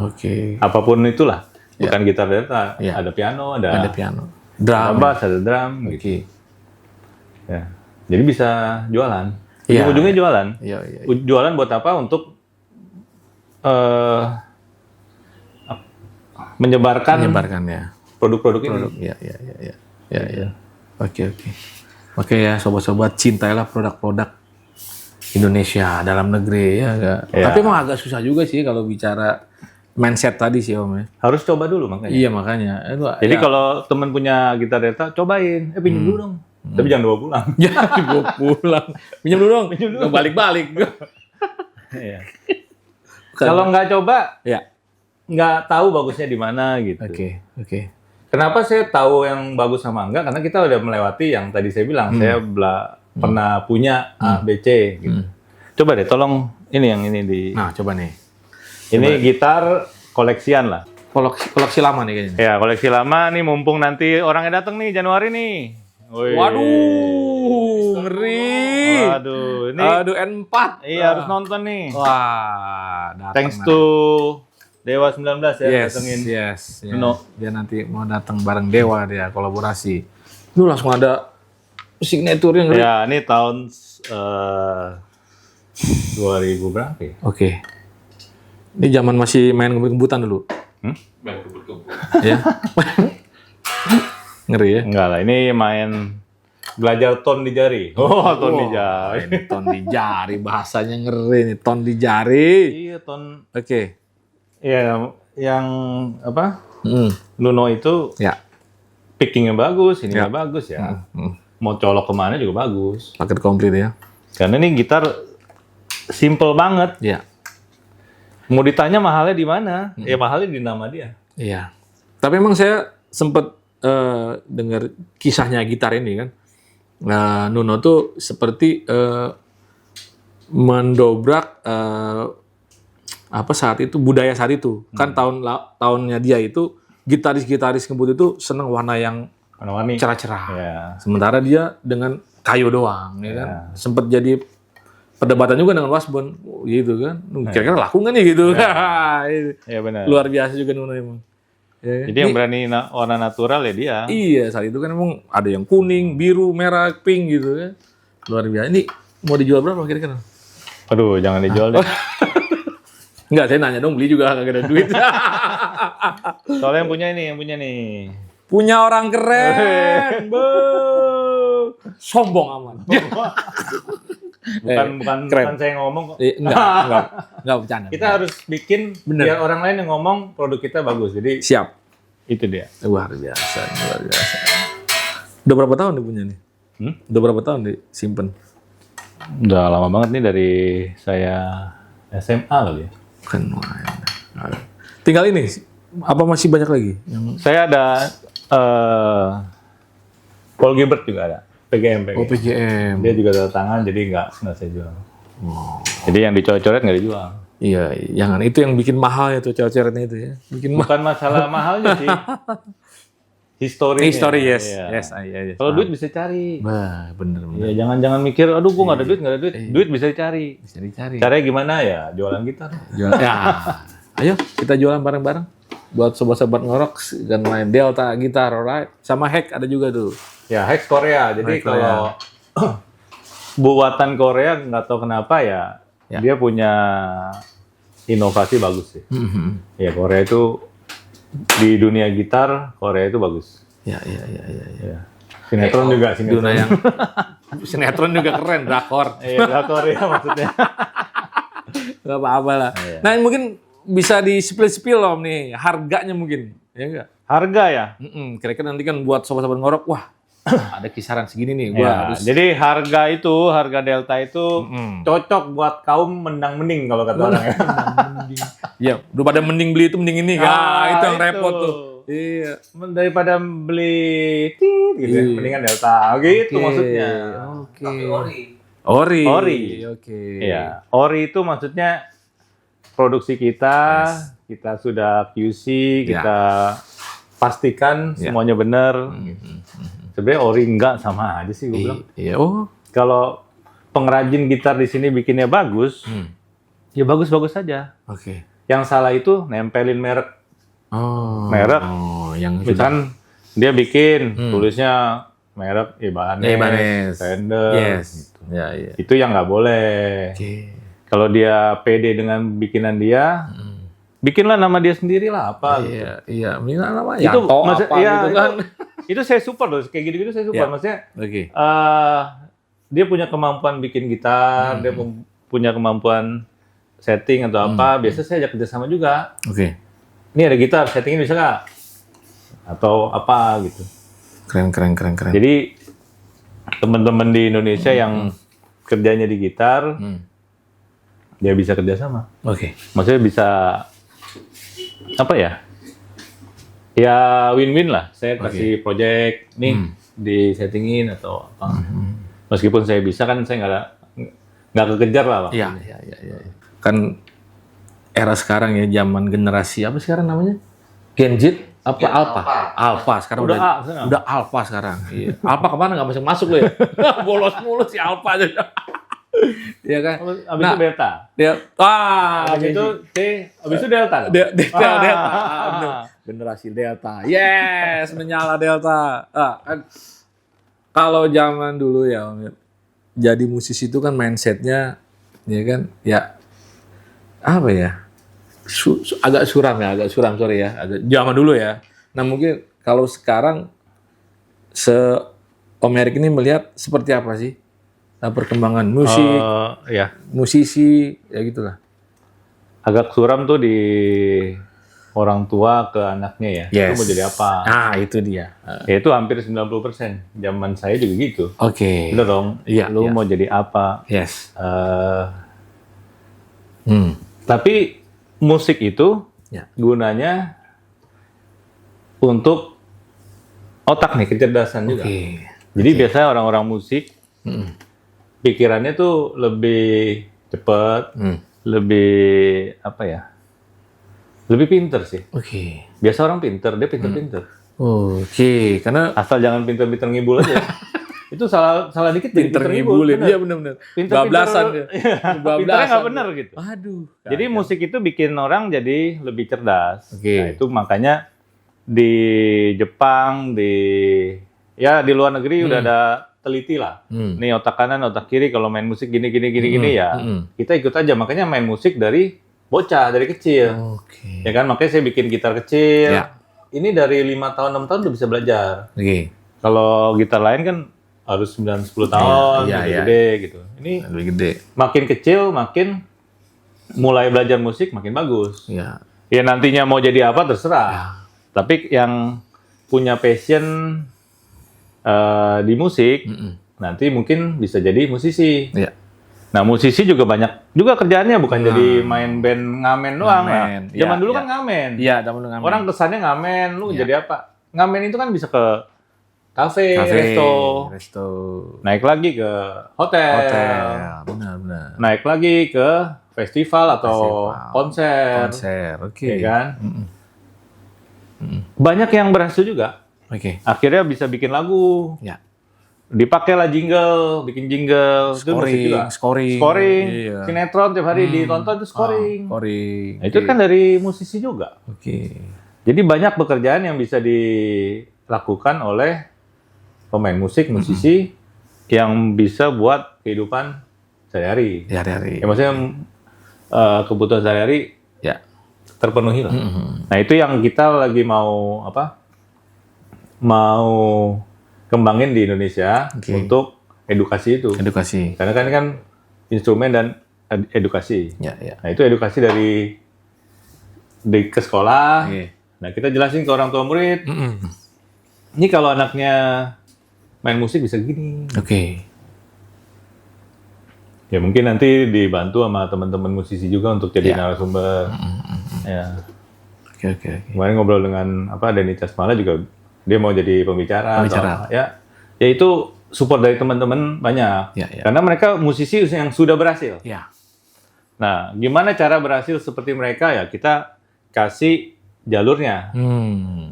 Apapun itulah, bukan gitar Delta, ada piano, ada piano, ada bass, ada drum, gitu. Ya. Jadi bisa jualan. Ujung-ujungnya jualan. Jualan buat apa? Untuk menyebarkan ya. produk-produk ini. Iya. Oke ya, sobat-sobat, cintailah produk-produk Indonesia dalam negeri ya. Tapi emang agak susah juga sih kalau bicara mindset tadi sih Om ya. Harus coba dulu makanya. Iya makanya. Jadi kalau teman punya gitar Delta, cobain. Pinjam dulu dong. Tapi jangan dibawa pulang. Jangan dibawa pulang. Pinjam dulu dong. Balik-balik. Iya. Kalau nggak coba, ya nggak tahu bagusnya di mana gitu. Oke. Kenapa saya tahu yang bagus sama enggak? Karena kita udah melewati yang tadi saya bilang. Saya pernah punya A, B, C. Gitu. Coba deh, tolong ini yang ini di. Nah, coba nih. Ini gitar koleksian lah. Koleksi lama nih kayaknya. Ya, koleksi lama nih. Mumpung nanti orangnya datang nih Januari nih. Wih. Waduh, ngeri. Waduh, ini. Aduh, N4. Iya, harus nonton nih. Wah, datang. Thanks to Dewa 19 ya, datengin. Yes. No. Dia nanti mau datang bareng Dewa dia kolaborasi. Itu langsung ada signature-nya ngeri. Ya, ini tahun 2000 berapa ya? Oke. Ini zaman masih main ngebut-ngebutan dulu. Main kebut-kebut. Ya. Ngeri ya. Enggak lah, ini main belajar ton di jari. Ton di jari. Ini ton di jari, bahasanya ngeri nih, ton di jari. Iya, ton. Oke. Iya, yang apa? Nuno itu Ya. pickingnya bagus, ininya bagus ya. Mau colok kemana juga bagus. Paket komplit ya. Karena ini gitar simple banget. Iya. Mau ditanya mahalnya di mana? Ya mahalnya di nama dia. Iya. Tapi emang saya sempat dengar kisahnya gitar ini kan. Nuno tuh seperti mendobrak apa saat itu budaya saat itu. Kan tahunnya dia itu gitaris ngebut itu seneng warna yang Warna-warni. cerah-cerah. Ya. Sementara dia dengan kayu doang, ya kan. Sempat jadi perdebatan juga dengan Wasbon, gitu kan. Kira-kira laku nggak nih gitu? Iya benar. Luar biasa juga Nuno emang. Ya, Jadi yang berani warna natural ya dia. Iya, saat itu kan emang ada yang kuning, biru, merah, pink gitu kan. Luar biasa. Ini mau dijual berapa kira-kira? Aduh, jangan dijual deh. Enggak, saya nanya dong, beli juga kagak ada duit. Soalnya yang punya nih. Punya orang keren. Sombong aman. Bukan saya ngomong kok. Enggak bercanda. Kita harus bikin biar orang lain yang ngomong produk kita bagus. Jadi Siap. itu dia. Luar biasa. Udah berapa tahun dia punya nih? Udah berapa tahun disimpan? Udah lama banget nih dari saya SMA kali ya. Kan tinggal ini, apa masih banyak lagi? Saya ada Paul Gilbert juga ada. PGM. Oh, PGM. Dia juga tanda tangan, jadi nggak saya jual. Jadi yang dicoret-coret nggak dijual. Iya, jangan itu yang bikin mahal ya tuh coret-coretnya itu ya. Bukan masalah mahalnya sih. Historinya. History, yes. Iya. Yes. Kalau duit bisa cari. Bah, bener. Ya, jangan mikir, aduh gua nggak ada duit. Duit bisa dicari. Bisa dicari. Caranya gimana ya? Jualan gitar. Ya. Ayo kita jualan bareng-bareng. Buat sobat-sobat ngorok dan main Delta gitar, alright. Sama Hack ada juga tuh. Ya, Hex Korea. Jadi Hex Korea. kalau buatan Korea nggak tahu kenapa ya, dia punya inovasi bagus sih. Ya, Korea itu di dunia gitar, Korea itu bagus. Ya. Sinetron juga, Dunia yang sinetron juga keren, drakor. Iya, drakor ya maksudnya. Gak apa-apa lah. Nah, mungkin bisa di-spill Om nih, harganya mungkin. Ya enggak? Harga ya? Kira-kira nanti kan buat sobat-sobat ngorok, wah, ada kisaran segini nih. Gua Ya, harus jadi harga Delta itu cocok buat kaum mendang-mending kalau kata orang ya. ya, udah pada mending beli itu mending ini. Itu yang repot tuh. Iya. Daripada beli tit gitu ya, Iya. mendingan Delta gitu maksudnya. Oke. Tapi ori. Ori. Oke. Iya, ori itu maksudnya produksi kita, kita sudah QC, kita pastikan semuanya benar. Sebenarnya ori enggak sama aja sih gue bilang. Iya. Oh. Kalau pengrajin gitar di sini bikinnya bagus, ya bagus-bagus saja. Oke. Yang salah itu nempelin merek. Oh. Merek. Oh, yang Misalkan dia bikin tulisnya merek Ibanez, Fender. Yes. Ya, iya. Itu yang nggak boleh. Oke. Kalau dia pede dengan bikinan dia, bikinlah nama dia sendiri lah apa. gitu. Iya, iya. Mina nama Itu Yanto maksud, apa iya, gitu kan. itu saya support loh, kayak gitu-gitu saya support. Iya. Maksudnya Oke. dia punya kemampuan bikin gitar, dia punya kemampuan setting atau apa. Biasa saya ajak kerjasama juga. Oke. Ini ada gitar, settingnya bisa nggak? Atau apa gitu. Keren. Jadi teman-teman di Indonesia yang kerjanya di gitar, dia bisa kerjasama. Oke. Maksudnya bisa apa ya? Ya win-win lah. Saya kasih project nih di settingin atau apa. Meskipun saya bisa kan saya nggak kekejar lah Pak. Iya. Kan era sekarang ya, zaman generasi apa sekarang namanya? Gen Z apa Alpha? Alpha sekarang Udah A, udah Alpha sekarang. Iya. Alpha kemana nggak masuk lo ya? Bolos mulu si Alpha aja. Iya kan? Abis itu Delta. Dia Abis itu C, abis itu Delta. Delta. Generasi Delta. Yes, menyala Delta. Kan kalau zaman dulu ya, Om, jadi musisi itu kan mindsetnya, ya kan, ya apa ya, agak suram sorry ya, agak zaman dulu ya. Nah mungkin kalau sekarang Om Erik ini melihat seperti apa sih perkembangan musik, Ya. musisi, ya gitulah. Agak suram tuh di orang tua ke anaknya ya. Itu mau jadi apa? Ah itu dia. Ya itu hampir 90%. Zaman saya juga gitu. Oke. Bener dong. Iya, Lu iya. mau jadi apa? Yes. Tapi musik itu Ya. gunanya untuk otak nih, kecerdasan juga. Oke. Jadi biasanya orang-orang musik pikirannya tuh lebih cepat, lebih apa ya? Lebih pinter sih. Oke. Biasa orang pinter, dia pinter-pinter. Oke, karena Asal jangan pinter-pinter ngibul aja. Itu salah dikit jadi pinter ngibul. ngibulin. bener. Iya benar-benar. Pinter-pinter. Bablasan dia. Iya, pinternya nggak bener gitu. Aduh. Jadi musik itu bikin orang jadi lebih cerdas. Oke. Nah, itu makanya di Jepang, di luar negeri udah ada teliti lah. Nih otak kanan, otak kiri kalau main musik gini ya. Kita ikut aja. Makanya main musik dari bocah, dari kecil. Oke. Ya kan, makanya saya bikin gitar kecil. Ya. Ini dari 5 tahun, 6 tahun udah bisa belajar. Oke. Kalau gitar lain kan harus 9-10 tahun, Iya, gitu iya. gede gitu. Ini Lebih gede. makin kecil, makin mulai belajar musik makin bagus. Ya. Ya nantinya mau jadi apa terserah. Tapi yang punya passion di musik, nanti mungkin bisa jadi musisi. Ya. Nah musisi juga banyak juga kerjaannya, bukan jadi main band ngamen doang. Nah, Ngamen. zaman Ya, dulu ya. kan ngamen. Iya, zaman dulu ngamen. Orang kesannya ngamen, lu Ya. jadi apa? Ngamen itu kan bisa ke kafe, Cafe, resto, naik lagi ke hotel, Benar. naik lagi ke festival atau Festival. konser, Konser. Oke. ya kan? Banyak yang berhasil juga. Oke. Akhirnya bisa bikin lagu, Ya. dipakailah jingle, bikin jingle, itu musik juga. Scoring. Iya. Sinetron tiap hari ditonton itu scoring. Scoring. Nah, itu kan dari musisi juga. Oke. Jadi banyak pekerjaan yang bisa dilakukan oleh pemain musik, musisi yang bisa buat kehidupan sehari-hari. Ya, hari. Ya maksudnya kebutuhan sehari-hari Ya. terpenuhi lah. Nah itu yang kita lagi mau apa? Mau kembangin di Indonesia Oke. untuk edukasi itu. Edukasi. Karena kan instrumen dan edukasi. Ya. Nah itu edukasi ke sekolah. Oke. Nah kita jelasin ke orang tua murid. Ini kalau anaknya main musik bisa gini. Oke. Ya mungkin nanti dibantu sama teman-teman musisi juga untuk jadi Ya. narasumber. Ya. Oke. Kemarin ngobrol dengan Denny Casmala juga, dia mau jadi pembicara. Pembicara. Ya itu support dari teman-teman banyak. Ya. Karena mereka musisi yang sudah berhasil. Ya. Nah, gimana cara berhasil seperti mereka ya kita kasih jalurnya.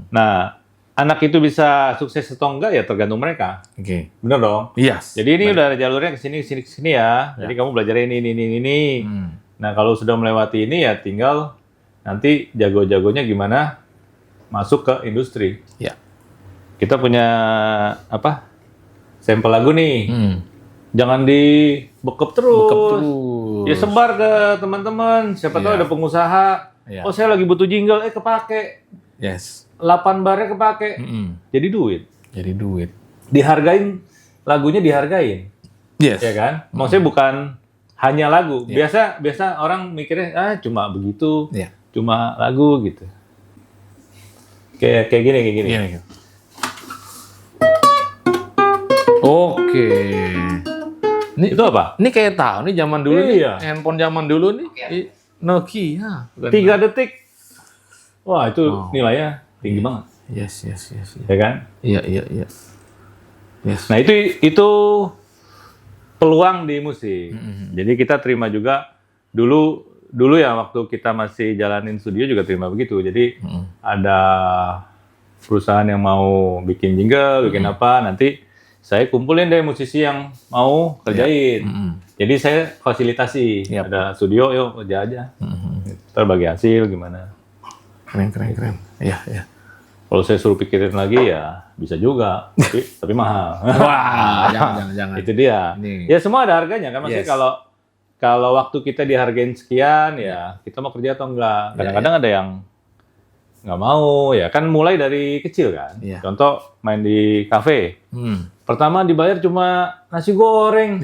Nah, anak itu bisa sukses atau enggak ya tergantung mereka. Oke. Bener dong? Yes. Jadi ini udah ada jalurnya ke sini ya. Jadi kamu belajar ini. Nah, kalau sudah melewati ini ya tinggal nanti jago-jagonya gimana masuk ke industri. Ya. Kita punya sampel lagu nih. Jangan dibekep terus. Ya sebar ke teman-teman. Siapa tahu ada pengusaha. Iya. Oh, saya lagi butuh jingle, kepake. Yes. 8 barnya kepake. Jadi duit. Dihargain, lagunya dihargain. Yes. Ya kan? Maksudnya bukan hanya lagu. Biasa orang mikirnya cuma begitu. Iya. Cuma lagu gitu. Kayak gini. Iya. Oke. Ini Itu apa? Ini kayak tahu nih zaman dulu Iya. nih. Handphone zaman dulu nih. Nokia. 3 detik. Wah, itu nilainya tinggi banget. Yes. Ya kan? Iya. Yes. Nah, itu peluang di musik. Jadi kita terima juga dulu ya waktu kita masih jalanin studio juga terima begitu. Jadi ada perusahaan yang mau bikin jingle, bikin apa, nanti saya kumpulin deh musisi yang mau kerjain. Jadi saya fasilitasi. Ada studio, yuk kerja aja. Ntar bagi hasil gimana. Keren. Iya. Kalau saya suruh pikirin lagi ya bisa juga, tapi mahal. Wah, jangan. Itu dia. Nih. Ya semua ada harganya kan. Maksudnya kalau waktu kita dihargain sekian ya kita mau kerja atau enggak. Kadang-kadang ada yang nggak mau ya kan, mulai dari kecil kan. Iya. Contoh main di kafe. Pertama dibayar cuma nasi goreng.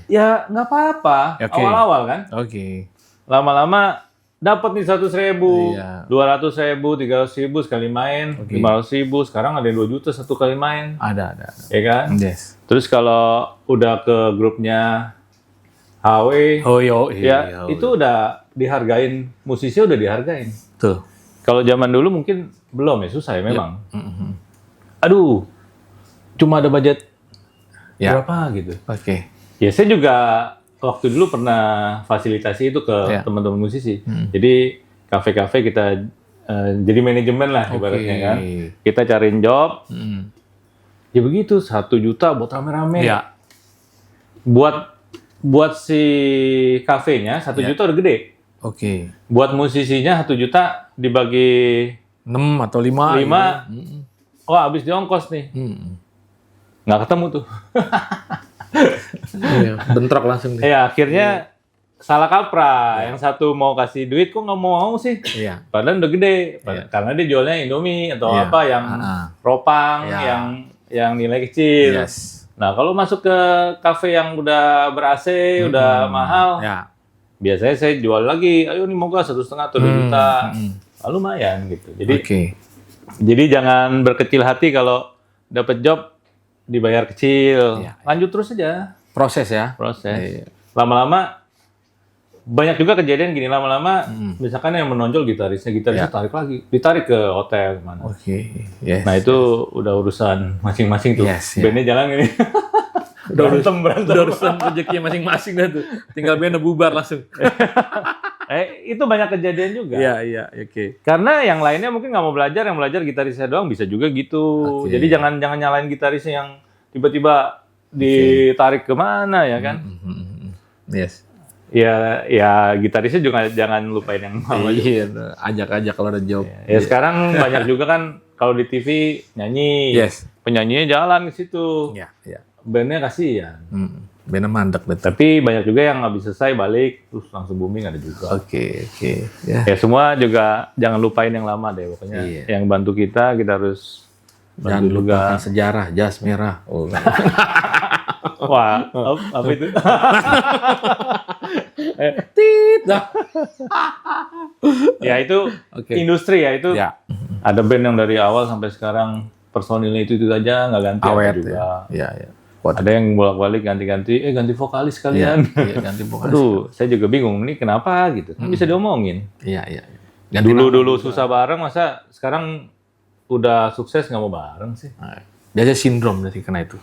Ya nggak apa-apa. Oke. Awal-awal kan. Oke. Lama-lama dapat nih 100.000, Iya. 200.000, 300.000 sekali main, 500.000. Sekarang ada yang 2 juta satu kali main. Ada. Ya kan? Yes. Terus kalau udah ke grupnya HW, itu udah dihargain, musisi udah dihargain. Tuh. Kalau zaman dulu mungkin belum ya, susah ya memang. Aduh, cuma ada budget berapa gitu. Oke. Ya saya juga waktu dulu pernah fasilitasi itu ke teman-teman musisi. Jadi kafe-kafe kita jadi manajemen lah ibaratnya kan. Kita cariin job. Ya begitu, 1 juta buat rame-rame. Ya. Buat si kafenya 1 juta udah gede. Oke. Buat musisinya 1 juta dibagi 6 atau 5. 5. Wah, habis di ongkos nih. Nggak ketemu tuh. Bentrok langsung deh. Ya akhirnya salah kaprah. Yang satu mau kasih duit kok nggak mau sih. Iya. Padahal udah gede. Karena dia jualnya Indomie atau apa yang ropang, yang nilai kecil. Yes. Nah kalau masuk ke kafe yang udah ber-AC, udah mahal, biasanya saya jual lagi. Ayo nih mau gak 1,5 atau 2 juta. Lumayan gitu. Jadi jangan berkecil hati kalau dapat job dibayar kecil. Lanjut terus aja. Proses ya. Lama-lama banyak juga kejadian gini, lama-lama misalkan yang menonjol gitarisnya tarik lagi, ditarik ke hotel mana. Yes. Nah itu udah urusan masing-masing tuh. Bandnya jalan gini. berantem. Udah urusan rezeki masing-masing dah tuh. Tinggal bandnya bubar langsung. Itu banyak kejadian juga. Iya, oke. Karena yang lainnya mungkin nggak mau belajar, yang belajar gitarisnya doang bisa juga gitu. Jadi jangan nyalain gitarisnya yang tiba-tiba ditarik kemana ya kan? Yes. Ya gitarisnya juga jangan lupain yang lama. Iya, ajak-ajak kalau ada job. Ya sekarang banyak juga kan kalau di TV nyanyi. Yes. Penyanyinya jalan ke situ. Iya. Bandnya kasihan. Bandnya mandek deh. Tapi banyak juga yang habis selesai balik terus langsung booming ada juga. Oke. Ya semua juga jangan lupain yang lama deh pokoknya. Yang bantu kita harus jangan lupakan sejarah jas merah. Wah, apa itu? Ya itu industri ya itu. Ada band yang dari awal sampai sekarang personilnya itu aja nggak ganti awet juga. Iya. Ada yang bolak-balik ganti-ganti, ganti vokalis kalian. Iya, ganti vokalis. Aduh, saya juga bingung nih kenapa gitu. Kan bisa diomongin. Iya. Dulu susah bareng, masa sekarang udah sukses nggak mau bareng sih? Nah, dia aja sindrom berarti kena itu.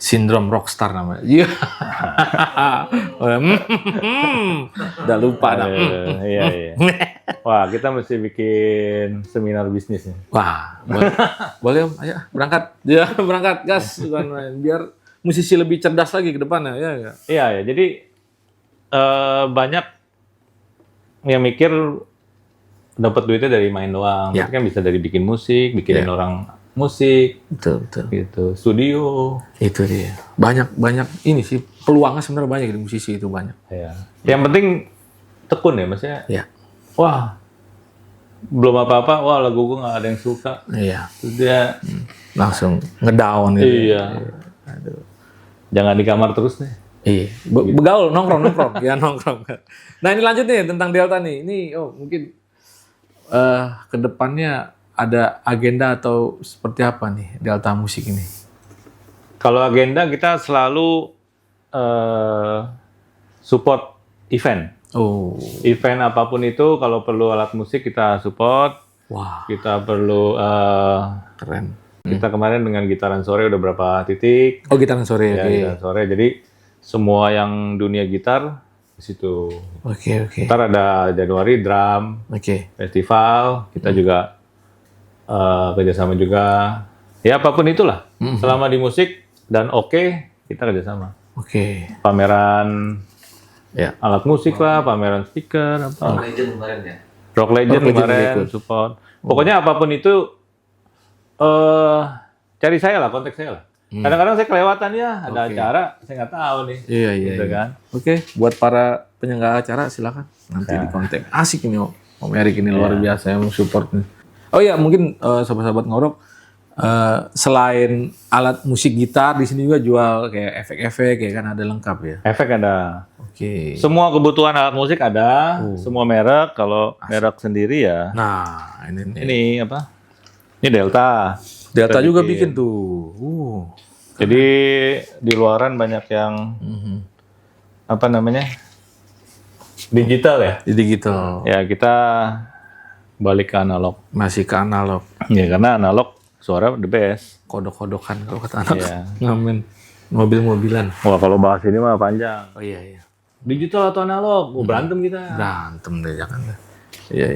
Sindrom rockstar namanya. Iya. Udah lupa dah. Iya. Wah, kita mesti bikin seminar bisnis nih. Wah, boleh Om, ayo berangkat. Ya, berangkat gas bukan main. Biar musisi lebih cerdas lagi ke depannya, ya. Iya ya, jadi banyak yang mikir dapat duitnya dari main doang. Ya. Tapi kan bisa dari bikin musik, bikinin Ya. orang musik, Betul. gitu, studio. Itu dia. Banyak ini sih peluangnya sebenarnya banyak di musisi itu banyak. Ya. Yang penting tekun ya, maksudnya. Ya. Wah, belum apa-apa, wah lagu gue nggak ada yang suka. Iya. Terus dia, Langsung ngedown gitu. iya, jangan di kamar terus deh. Iya. Begaul nongkrong. Ya nongkrong. Nah, ini lanjut nih tentang Delta nih. Ini mungkin ke depannya ada agenda atau seperti apa nih Delta Musik ini? Kalau agenda kita selalu support event. Oh. Event apapun itu, kalau perlu alat musik kita support. Wah, Kita perlu, keren. kita kemarin dengan gitaran sore udah berapa titik. Oh, gitaran sore. Ya, Oke. gitaran sore. Jadi semua yang dunia gitar di situ. Oke. Ntar ada Januari drum Oke. festival. Kita juga kerjasama juga. Ya apapun itulah. Selama di musik dan oke, kita kerjasama. Oke. Pameran Ya. alat musik lah, pameran speaker, apa. Legend kemarin ya. Rock Legend Rock Legend kemarin ikut. support. Pokoknya apapun itu cari saya lah, kontak saya lah. Kadang-kadang saya kelewatan ya, ada Oke. acara, saya nggak tahu nih. Iya. Gitu kan. Oke, buat para penyelenggara acara silakan nanti di kontak. Asik ini Om Erik ini luar biasa yang support nih. Oh iya, mungkin sobat-sobat ngorok selain alat musik gitar di sini juga jual kayak efek-efek ya kan ada lengkap ya. Efek ada. Oke. Semua kebutuhan alat musik ada, semua merek. Kalau merek sendiri ya, Nah, ini nih. ini apa? Ini Delta. Delta Kita juga bikin tuh. Jadi di luaran banyak yang apa namanya? Digital ya. Di digital. Ya kita balik ke analog. Masih ke analog. Ya karena analog suara the best. Kodok-kodokan kalau kata anak. Iya. Ngamen. Mobil-mobilan. Wah kalau bahas ini mah panjang. Oh iya. Digital atau analog? Berantem kita. Berantem deh jangan deh. Iya.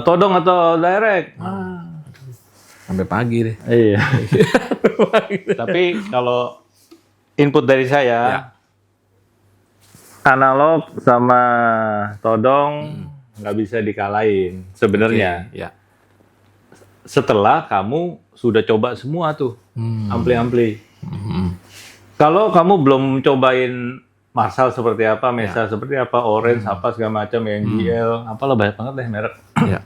Todong atau direct? Sampai pagi deh. Iya. Tapi kalau input dari saya, analog sama todong nggak bisa dikalahin sebenarnya. Ya. Setelah kamu sudah coba semua tuh ampli-ampli. Hmm. Kalau kamu belum cobain Marshall seperti apa, Mesa seperti apa, Orange apa segala macam, NGL, apalah banyak banget deh merek. Ya.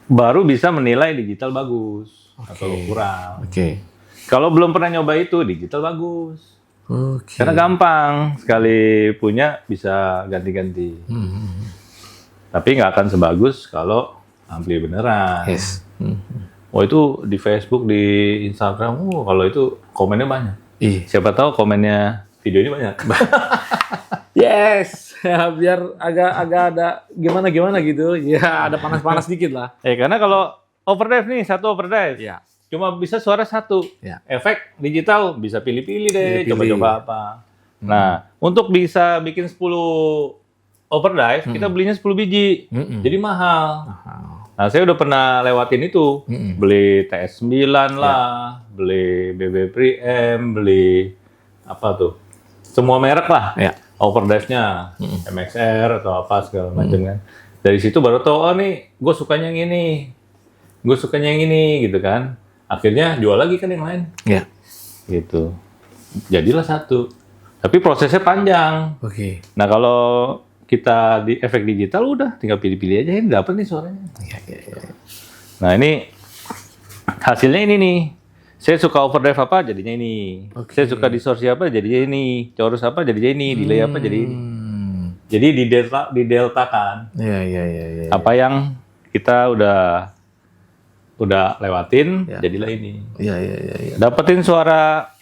Baru bisa menilai digital bagus atau kurang. Oke. Kalau belum pernah nyoba itu digital bagus. Oke. Karena gampang, sekali punya bisa ganti-ganti. Tapi nggak akan sebagus kalau ampli beneran. Yes. Oh itu di Facebook, di Instagram, kalau itu komennya banyak. Ih. Siapa tahu komennya video ini banyak. Yes. Ya, biar agak ada gimana gitu. Ya ada panas-panas dikit lah. Karena kalau overdrive nih, satu overdrive. Ya. Cuma bisa suara satu. Ya. Efek digital bisa pilih-pilih deh, Pilih-pilih. coba-coba apa. Nah, untuk bisa bikin 10 overdrive, kita belinya 10 biji. Jadi mahal. Nah, saya udah pernah lewatin itu. Beli TS9 lah, beli BB Preamp, beli apa tuh? Semua merek lah. Ya. Overdrive-nya, MXR atau apa segala macam kan. Dari situ baru tahu, oh nih, gue sukanya yang ini. Gue sukanya yang ini gitu kan. Akhirnya jual lagi kan yang lain. Ya. Gitu. Jadilah satu. Tapi prosesnya panjang. Oke. Nah kalau kita di efek digital udah tinggal pilih-pilih aja ini dapat nih suaranya. Ya. Nah ini hasilnya ini nih. Saya suka overdrive apa jadinya ini. Oke. Saya suka distorsi apa jadinya ini. Chorus apa jadinya ini. Delay apa jadi ini. Jadi dideltakan. Ya. Apa yang kita udah lewatin Ya. jadilah ini. Ya. Dapetin suara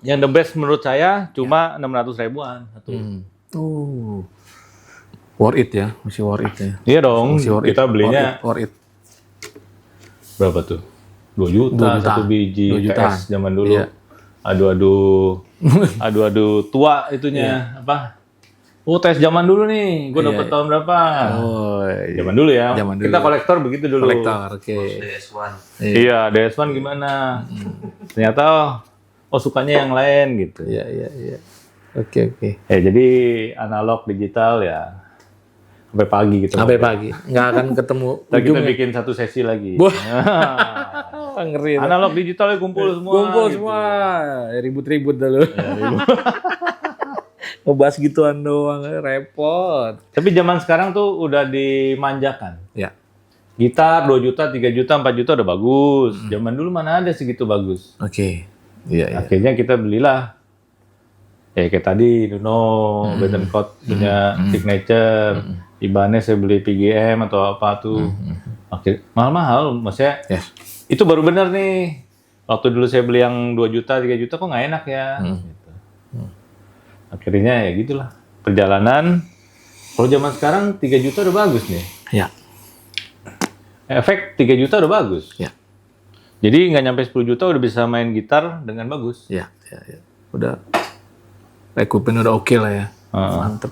yang the best menurut saya cuma 600 ribuan satu. Worth it ya, masih worth it ya. Iya dong, Masih worth it. kita belinya Worth it. berapa tuh? 2 juta, 2 juta. satu biji 2 juta. TS zaman dulu. Iya. Adu-adu tua itunya apa? Oh, tes zaman dulu nih, gue Iya. dapet tahun berapa? Oh, iya. Zaman dulu ya. Zaman dulu. Kita kolektor begitu dulu. Kolektor, oke. DS1. Iya, DS1 gimana? Ternyata oh sukanya yang lain gitu. Iya, iya, iya. Oke. Ya jadi analog digital ya sampai pagi gitu. Sampai pagi, nggak akan ketemu Ntar kita ujungnya. bikin satu sesi lagi. Wah. Ngeri. Analog digital kumpul semua. Kumpul gitu. semua, ribut-ribut dah lu. Ngebahas gituan doang, repot. Tapi zaman sekarang tuh udah dimanjakan. Ya, Gitar 2 juta, 3 juta, 4 juta udah bagus. Zaman dulu mana ada segitu bagus. oke. Iya. Akhirnya kita belilah. Ya kayak tadi Nuno, Bettencourt punya Signature. Ibanez saya beli PGM atau apa tuh. Akhirnya mahal-mahal, maksudnya Yes. itu baru bener nih. Waktu dulu saya beli yang 2 juta, 3 juta kok nggak enak ya. Gitu. Akhirnya ya gitulah. Perjalanan. Kalau zaman sekarang 3 juta udah bagus nih. Ya, Efek 3 juta udah bagus. ya, Jadi nggak nyampe 10 juta udah bisa main gitar dengan bagus. ya. Udah, equipment udah oke lah ya. Heeh. Mantep.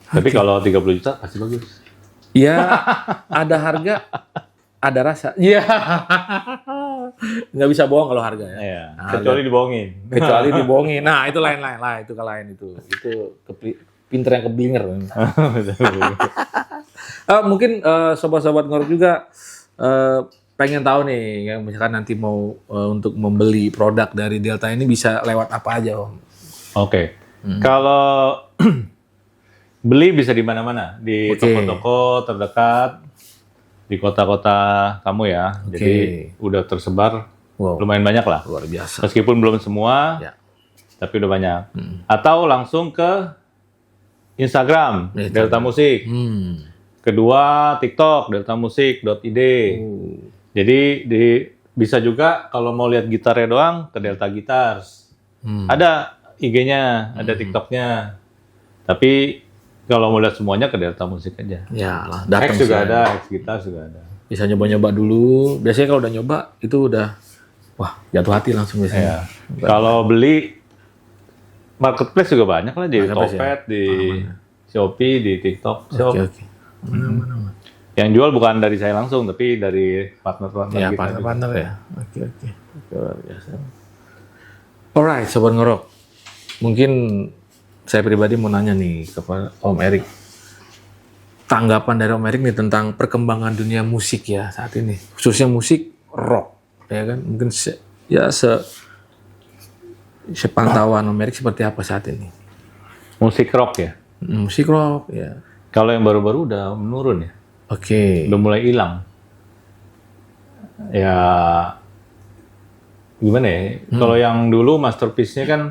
Tapi kalau 30 juta pasti bagus. Ya, ada harga, ada rasa. Iya. Nggak bisa bohong kalau harga ya. Iya. Kecuali dibohongin. Kecuali dibohongin. Nah, itu lain-lain lah. Itu lain itu. Itu pinter yang keblinger. Mungkin sobat-sobat ngorok juga pengen tahu nih, ya, misalkan nanti mau untuk membeli produk dari Delta ini bisa lewat apa aja, Om? Oke. Kalau beli bisa di mana-mana, di Oke. toko-toko terdekat, di kota-kota kamu ya. Jadi udah tersebar Wow, lumayan banyak lah. luar biasa. Meskipun belum semua, Ya. tapi udah banyak. Atau langsung ke Instagram, Instagram. Delta Musik. Kedua, TikTok, deltamusik.id. Jadi bisa juga kalau mau lihat gitarnya doang ke Delta Guitars. Ada IG-nya, ada TikTok-nya. Tapi kalau mau lihat semuanya ke Delta Musik aja. Ya lah, datang X juga sih. ada, X Guitars juga ada. Bisa nyoba-nyoba dulu. Biasanya kalau udah nyoba itu udah wah, jatuh hati langsung Ya. biasanya. Kalau beli marketplace juga banyak lah di Marketplace Topet, di Shopee, di TikTok Shop. Oke. Yang jual bukan dari saya langsung, tapi dari partner-partner Ya, kita. partner-partner ya. Oke. Luar biasa. Alright, Sobat Ngorok. Mungkin saya pribadi mau nanya nih kepada Om Erik. Tanggapan dari Om Erik nih tentang perkembangan dunia musik ya saat ini. Khususnya musik rock. Ya kan? Mungkin sepantauan Om Erik seperti apa saat ini? Musik rock ya. Musik rock, ya. Kalau yang baru-baru udah menurun ya. Oke. Udah mulai hilang. Ya gimana ya? Kalau yang dulu masterpiece-nya kan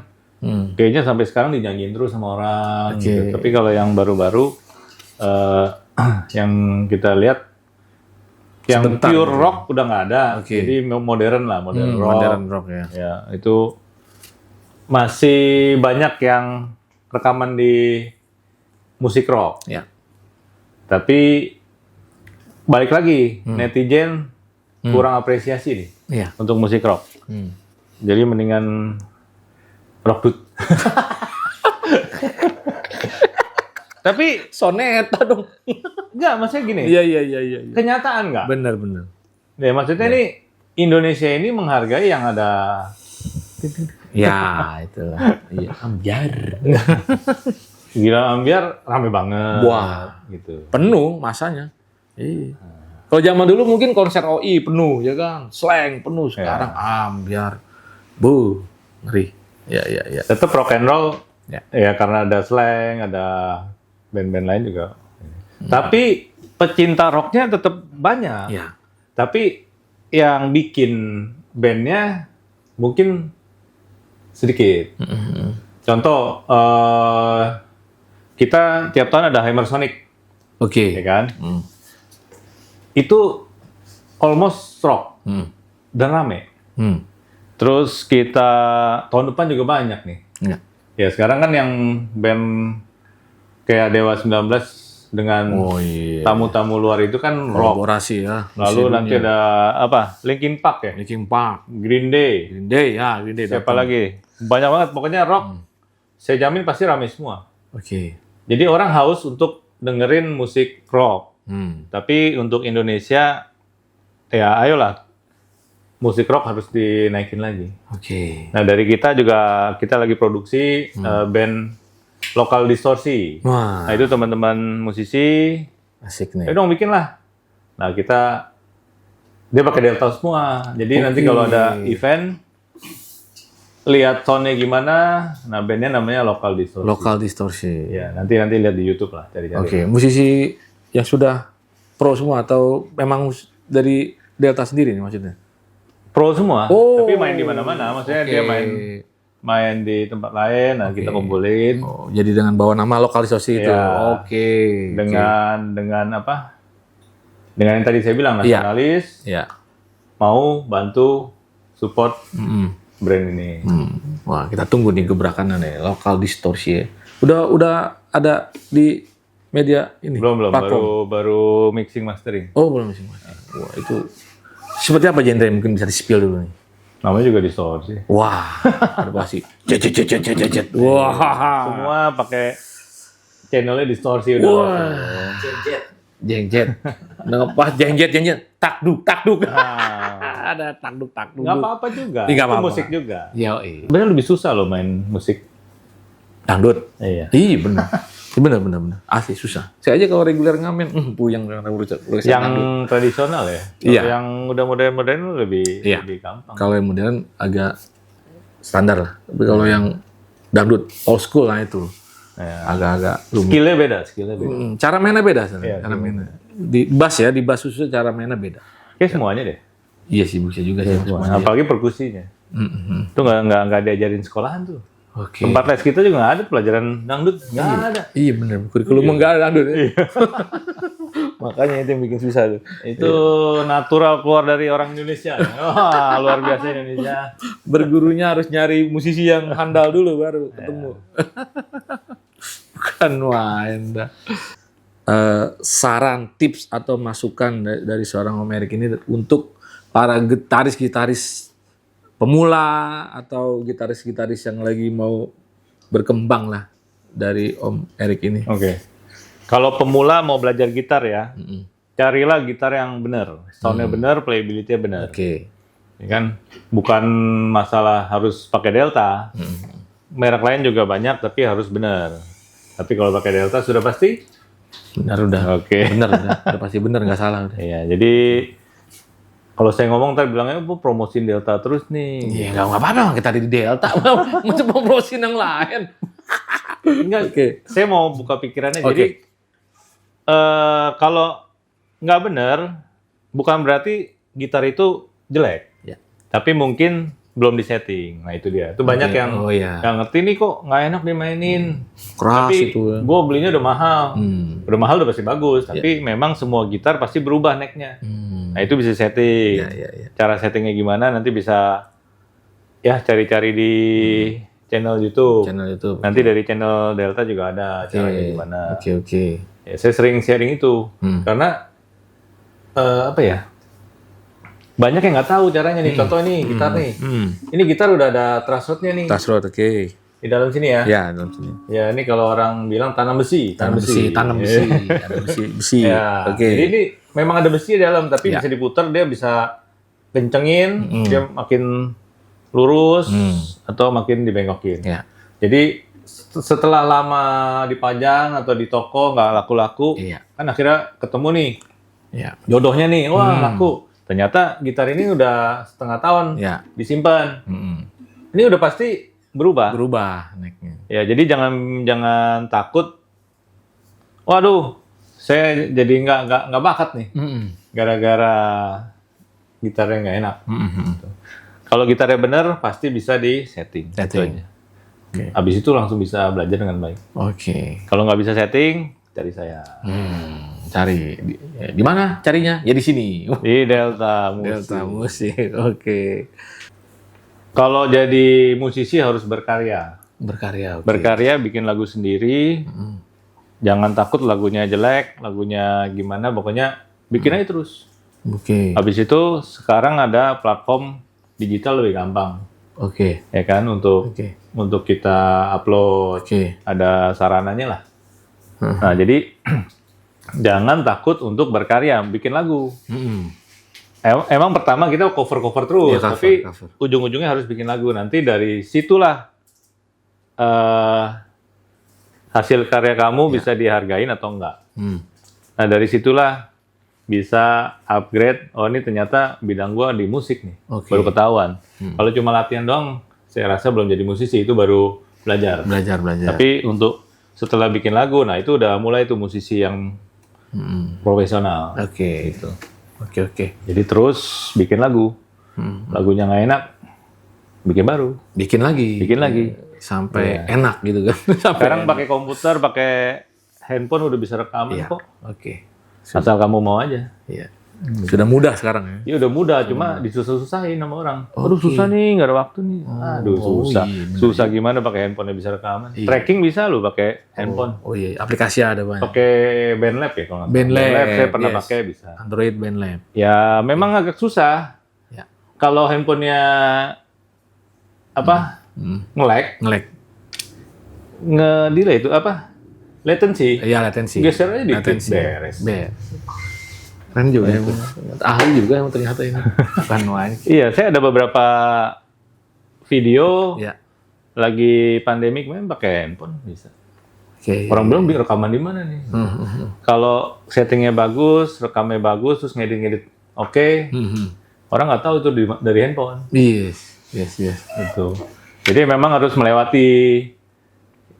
kayaknya sampai sekarang dinyanyiin terus sama orang. Oke. Gitu. Tapi kalau yang baru-baru yang kita lihat yang Sebentar, pure gitu. rock udah nggak ada. Oke. Jadi modern lah, modern rock. Modern rock ya. Ya, itu masih banyak yang rekaman di musik rock. Ya. Tapi balik lagi, netizen kurang apresiasi nih Iya. untuk musik rock. Jadi mendingan rockdut. Tapi Soneta dong. enggak, maksudnya gini, Iya. kenyataan enggak? Benar. Ya, maksudnya nih Indonesia ini menghargai yang ada Ya, itulah. Iya, ambiar. Gila Ambiar rame banget. Wah. Gitu. Penuh masanya. Iya. Kalau zaman dulu mungkin konser OI penuh, ya kan? Slang penuh. Sekarang ambiar. Bu, ngeri. Ya. Tetap rock and roll Ya. ya karena ada slang, ada band-band lain juga. Tapi pecinta rocknya tetap banyak. Ya. Tapi yang bikin bandnya mungkin sedikit. Contoh, kita tiap tahun ada Hammer Sonic, Oke. ya kan? Itu almost rock dan rame. Terus kita tahun depan juga banyak nih. Ya. Ya sekarang kan yang band kayak Dewa 19 dengan iya. tamu-tamu luar itu kan rock. Kolaborasi ya. Lalu nanti ada apa? Linkin Park ya? Linkin Park, Green Day. Green Day ya, Green Day. Siapa lagi? Banyak banget. Pokoknya rock. Saya jamin pasti ramai semua. Oke. Jadi orang haus untuk dengerin musik rock. Tapi untuk Indonesia, ya ayolah. Musik rock harus dinaikin lagi. Oke. Nah dari kita juga, kita lagi produksi band Lokal Distorsi. Wah, Nah itu teman-teman musisi, asik nih. ayo dong bikin lah. Nah dia pakai Delta semua. Jadi nanti kalau ada event, lihat soundnya gimana. Nah bandnya namanya Lokal Distorsi. Lokal Distorsi. Ya nanti lihat di YouTube lah cari-cari. Oke, musisi yang sudah pro semua atau memang dari Delta sendiri nih maksudnya? Pro semua, Oh. tapi main di mana-mana. Maksudnya dia main di tempat lain. Nah kita kumpulin Oh, jadi dengan bawa nama Lokal Distorsi itu. Iya. Oke. dengan apa? Dengan yang tadi saya bilang Iya. nasionalis. Ya. Mau bantu support brand ini. Wah, kita tunggu nih gebrakannya nih Lokal Distorsi ya. Udah ada di media ini. Belum platform. baru mixing mastering. Oh, belum sih. Wah, itu seperti apa genre mungkin bisa di-spill dulu nih. Namanya juga distorsi. Wah, ada pasti. Jet. Wah. Semua pakai channelnya distorsi udah. Wah. Jengjet. Ngepas jengjet. Takduk. Ada takduk. Nggak apa-apa juga. Nggak Itu apa-apa. musik juga. Ya, Sebenarnya lebih susah loh main musik. dangdut. Iya. Iya, benar. Benar. Asli susah. Saya aja kalau reguler ngamen, puyeng dengan urusan Yang dangdut. tradisional ya. Kalau Iya. yang udah modern lebih Iya. gampang. Kalau yang modern agak standar lah. Tapi kalau yang dangdut old school lah itu Iya. agak-agak rumit. Skillnya beda. Cara mainnya beda sebenarnya. Iya, Cara mainnya. Di bass khususnya cara mainnya beda. Kayak semuanya deh. Iya sih, bisa juga sih. semuanya. Apalagi perkusinya. Itu nggak diajarin sekolahan tuh. Oke. Tempat les kita juga nggak ada pelajaran dangdut. Nggak ada. Iya benar. Kurikulum enggak ada dangdut. Ya? Makanya itu yang bikin susah tuh. Itu natural keluar dari orang Indonesia. Wah, luar biasa Indonesia. Bergurunya harus nyari musisi yang handal dulu baru ketemu. Bukan main dah. Saran, tips atau masukan dari seorang Om Erik ini untuk para gitaris-gitaris pemula atau gitaris-gitaris yang lagi mau berkembang lah dari Om Erik ini. Oke. Kalau pemula mau belajar gitar ya, carilah gitar yang benar. Soundnya benar, playability-nya benar. Oke. Ya kan? Bukan masalah harus pakai Delta. Merek lain juga banyak, tapi harus benar. Tapi kalau pakai Delta sudah pasti? Benar udah. Oke. Benar udah pasti benar nggak salah udah. Iya, jadi kalau saya ngomong tadi bilangnya promosiin Delta terus nih. Iya nggak apa-apa kita di Delta. Masa promosiin yang lain. Enggak, Oke. saya mau buka pikirannya. Oke. Jadi kalau nggak benar, bukan berarti gitar itu jelek. Ya. Tapi mungkin belum disetting. Nah itu dia. Itu banyak yang nggak ngerti nih kok nggak enak dimainin. Keras Tapi itu. gue belinya udah mahal. Udah mahal udah pasti bagus. Ya. Tapi memang semua gitar pasti berubah necknya. Nah itu bisa setting. Ya. Cara settingnya gimana nanti bisa ya cari-cari di channel YouTube. Channel YouTube. Nanti dari channel Delta juga ada caranya gimana. Oke. Ya, saya sering sharing itu karena apa ya? Banyak yang nggak tahu caranya nih. Contoh nih gitar nih. Ini gitar udah ada truss rodnya nih. Truss rod, oke. Di dalam sini ya. Ya, dalam sini. Ya ini kalau orang bilang tanam besi. Tanam besi. Ada besi. Ya. Oke. Jadi ini memang ada besi di dalam, tapi Ya. bisa diputar, dia bisa kencengin, dia makin lurus atau makin dibengokin. Ya. Jadi setelah lama dipajang atau di toko nggak laku-laku, Iya. kan akhirnya ketemu nih Ya. jodohnya nih, wah laku. Ternyata gitar ini udah setengah tahun Ya. disimpan. Ini udah pasti berubah. Berubah necknya. Ya, jadi jangan takut. Waduh, saya jadi nggak bakat nih, gara-gara gitarnya nggak enak. Kalau gitarnya bener, pasti bisa di setting. Setting. Oke. Abis itu langsung bisa belajar dengan baik. Oke. Kalau nggak bisa setting, cari saya. Cari di mana carinya? Ya di sini. Di Delta Musik. Delta Musik. Oke. Kalau jadi musisi harus berkarya. Berkarya. Oke. Berkarya, bikin lagu sendiri. Jangan takut lagunya jelek, lagunya gimana, pokoknya bikin aja terus. Oke. Habis itu sekarang ada platform digital lebih gampang, Oke. ya kan, untuk Oke. kita upload. Oke. Ada sarananya lah. Nah, jadi jangan takut untuk berkarya, bikin lagu. Emang pertama kita cover-cover terus, Iya, cover, tapi cover. ujung-ujungnya harus bikin lagu. Nanti dari situlah hasil karya kamu bisa dihargain atau enggak. Nah, dari situlah bisa upgrade. Oh, ini ternyata bidang gua di musik nih, Oke. baru ketahuan. Kalau cuma latihan doang, saya rasa belum jadi musisi, itu baru belajar. Belajar. Tapi untuk setelah bikin lagu, nah itu udah mulai tuh musisi yang profesional. Oke. Gitu. Oke. Jadi terus bikin lagu. Lagunya nggak enak, bikin baru. Bikin lagi. Sampai enak gitu kan. Sekarang pakai komputer, pakai handphone udah bisa rekaman Iya. kok. Oke. Asal kamu mau aja. Iya. Sudah mudah sekarang ya. Ya udah mudah, cuma disusah-susahin sama orang. Aduh susah nih, nggak ada waktu nih. Aduh susah. Susah gimana pakai handphone bisa rekaman. Tracking bisa lo pakai handphone. Oh iya, aplikasi ada banyak. Pakai BandLab ya kalau nggak salah. BandLab, saya pernah yes. pakai bisa. Android BandLab. Ya memang agak susah. Ya. Kalau handphonenya nge-lag, nge-delay itu latency. Iya, latensi. Geser aja dikit, Latensi. beres. Keren juga ya. Ahli juga yang ternyata ini. Bukan main. Iya, saya ada beberapa video Ya. lagi pandemi kemarin pakai handphone bisa. Oke. Orang belum rekaman di mana nih? Kalau settingnya bagus, rekamnya bagus, terus ngedit oke, orang nggak tahu itu dari handphone. Yes. Itu. Jadi memang harus melewati,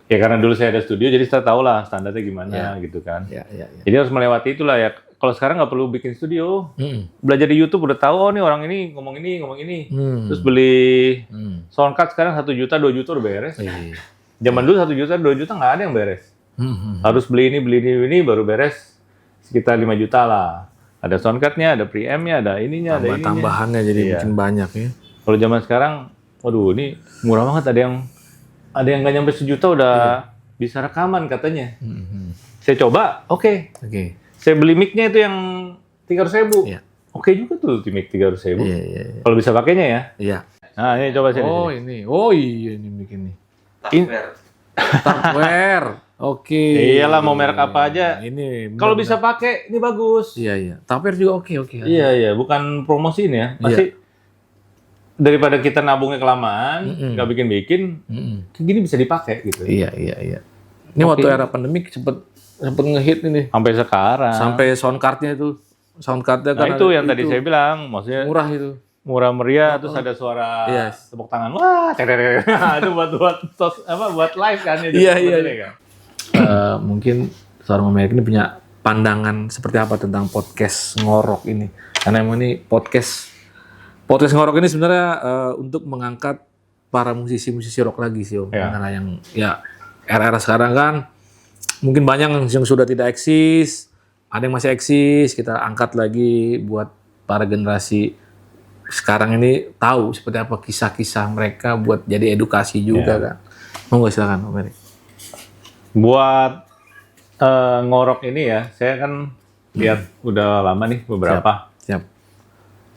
ya karena dulu saya ada studio, jadi saya tahu lah standarnya gimana gitu kan. Ya. Jadi harus melewati itulah ya. Kalau sekarang nggak perlu bikin studio, belajar di YouTube udah tahu, oh nih orang ini ngomong ini. Terus beli soundcard sekarang 1 juta, 2 juta udah beres. Iya. Zaman dulu 1 juta, 2 juta nggak ada yang beres. Harus beli ini baru beres sekitar 5 juta lah. Ada soundcardnya, ada preampnya, ada ininya, ada ininya. Tambahannya jadi Iya. makin banyak ya. Kalau zaman sekarang, waduh ini murah banget. Ada yang nggak nyampe sejuta udah bisa rekaman katanya. Saya coba, oke. Oke. Saya beli mic-nya itu yang 300.000. Iya. Oke juga tuh mic 300.000. Iya. Kalau bisa pakainya ya. Iya. Nah ini coba sini. Oh sini. ini. Oh iya ini bikin nih. In- Tupperware. Oke. Iyalah mau merek apa aja. Ini. Kalau bisa pakai, ini bagus. Iya. Tupperware juga oke. Iya, bukan promosiin ya. Pasti daripada kita nabungnya kelamaan, nggak bikin-bikin, gini bisa dipakai gitu. Iya. Ini waktu era pandemik sempet ngehit ini. Sampai sekarang. Sampai soundcardnya itu. Soundcardnya Nah kan itu ada- yang tadi saya bilang, maksudnya murah itu. murah meriah, terus ada suara Yes. tepuk tangan, wah, ceder. Itu buat live kan ya. Iya. sebenarnya kan? Mungkin seorang Amerika ini punya pandangan seperti apa tentang podcast ngorok ini. Karena emang ini podcast ngorok ini sebenarnya untuk mengangkat para musisi rock lagi sih Om. Ya. Karena yang ya era-era sekarang kan mungkin banyak yang sudah tidak eksis, ada yang masih eksis, kita angkat lagi buat para generasi sekarang ini tahu seperti apa kisah-kisah mereka buat jadi edukasi juga kan. Monggo silakan Om Erik. Buat ngorok ini ya, saya kan lihat udah lama nih beberapa. Siap.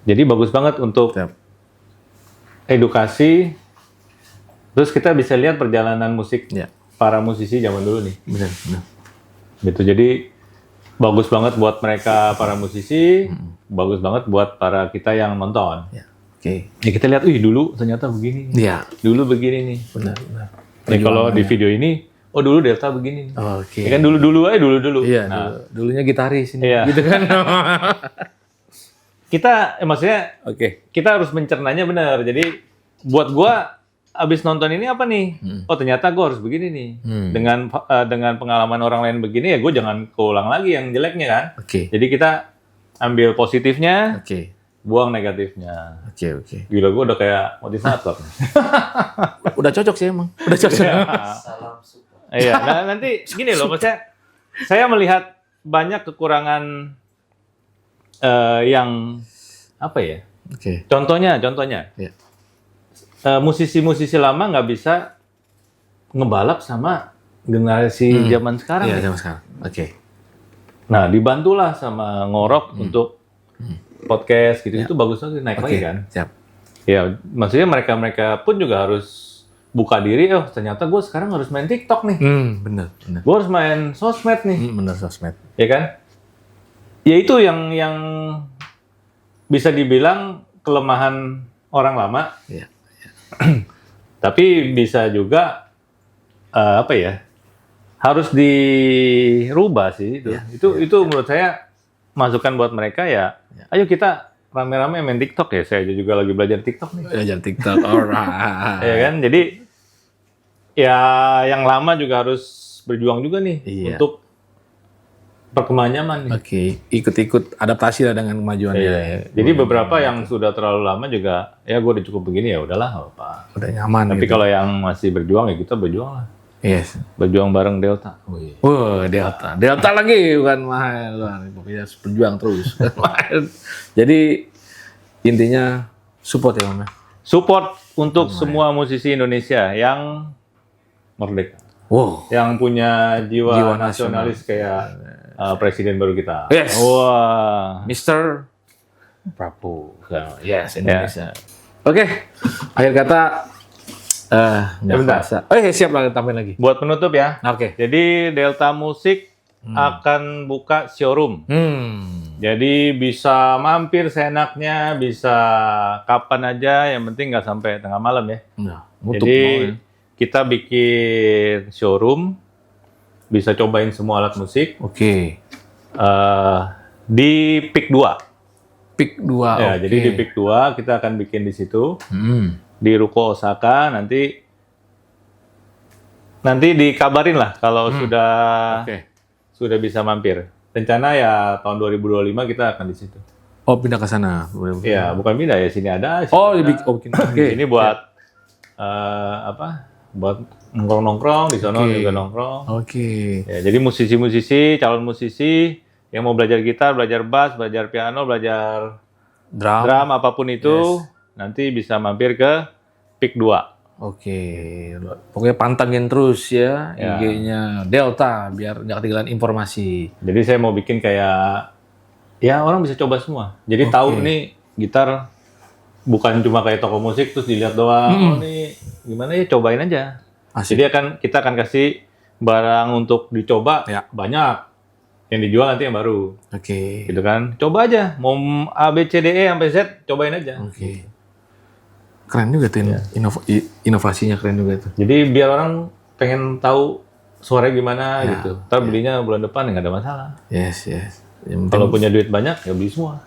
Jadi bagus banget untuk Siap. edukasi. Terus kita bisa lihat perjalanan musik Ya. para musisi zaman dulu nih. Benar. Gitu. Jadi bagus banget buat mereka para musisi, bagus banget buat para kita yang nonton. Ya. Oke. Ya kita lihat, dulu ternyata begini. Iya. Dulu begini nih. Benar. Nih kalau di video ini, dulu Delta begini. Oke. Ya kan dulu aja dulu. Iya, Nah, dulunya gitaris ini. Iya. Gitu kan. kita maksudnya Oke. kita harus mencernanya benar. Jadi buat gua abis nonton ini apa nih? Oh ternyata gua harus begini nih. Dengan pengalaman orang lain begini ya gua jangan keulang lagi yang jeleknya kan. Oke. Jadi kita ambil positifnya, Oke. buang negatifnya. Oke. Gila gua udah kayak motivator. Udah cocok sih emang. Udah cocok. Iya. Nah, nanti gini loh, maksudnya saya melihat banyak kekurangan yang apa ya? Oke. Contohnya. Iya. Musisi-musisi lama nggak bisa ngebalap sama generasi zaman sekarang. Iya, nih. zaman sekarang. Oke. Nah, dibantulah sama Ngorok untuk podcast gitu. Itu bagus banget naik lagi kan. Siap. Ya, maksudnya mereka pun juga harus buka diri. Oh, ternyata gue sekarang harus main TikTok nih. Bener. Gue harus main sosmed nih. Bener sosmed. Ya kan? Ya itu yang bisa dibilang kelemahan orang lama. Iya. Tapi bisa juga apa ya? Harus dirubah sih itu. Itu menurut saya masukan buat mereka ya. Ayo kita rame-rame main TikTok ya. Saya juga lagi belajar TikTok nih. Belajar TikTok. Alright. Ya kan? Jadi ya yang lama juga harus berjuang juga nih Iya. untuk perkembangan zaman nih. Oke, ikut-ikut adaptasi lah dengan kemajuan Iya, dia. iya. Jadi beberapa yang sudah terlalu lama juga, ya gue udah cukup begini ya udahlah nggak apa. Udah nyaman. Tapi gitu. kalau yang masih berjuang ya kita berjuang lah, Yes. berjuang bareng Delta. Wih. Delta lagi bukan main. Pokoknya harus berjuang terus. Jadi intinya support ya Om ya. Support untuk semua musisi Indonesia yang merdeka, Wow. yang punya jiwa, Jiwa nasionalis kayak presiden baru kita. Yes. Wah. Mr. Prabowo. Yes, Indonesia. Oke, akhir kata nggak bentar. kerasa. Oh iya, siap lagi tambahin lagi. Buat penutup ya. Oke. Jadi Delta Musik akan buka showroom. Jadi bisa mampir seenaknya, bisa kapan aja, yang penting nggak sampai tengah malam ya. Nah, nutup Jadi mau ya. kita bikin showroom, bisa cobain semua alat musik Oke. di PIK 2. Pick 2. Ya, jadi di PIK 2 kita akan bikin di situ, Hmm. di Ruko Osaka. Nanti dikabarin lah kalau sudah bisa mampir. Rencana ya tahun 2025 kita akan di situ. Oh, pindah ke sana. Iya, bukan pindah ya, sini ada. Sini Oh, ada. bikin. Oke. Ini buat buat nongkrong-nongkrong, di sana juga nongkrong. Oke. Ya, jadi musisi-musisi, calon musisi yang mau belajar gitar, belajar bass, belajar piano, belajar drum, apapun itu, nanti bisa mampir ke PIK 2. Oke. Pokoknya pantengin terus ya IG-nya Delta biar nggak ketinggalan informasi. Jadi saya mau bikin kayak, ya orang bisa coba semua. Jadi tahu nih gitar bukan cuma kayak toko musik terus dilihat doang. Oh nih gimana ya, cobain aja. Asik. Jadi kita akan kasih barang untuk dicoba banyak. Yang dijual nanti yang baru. Oke. Gitu kan. Coba aja. Mau A, B, C, D, E sampai Z, cobain aja. Oke. Keren juga tuh inovasinya keren juga tuh. Jadi biar orang pengen tahu suaranya gimana gitu. Ntar belinya bulan depan nggak ada masalah. Yes. Yang penting Kalau punya duit banyak ya beli semua.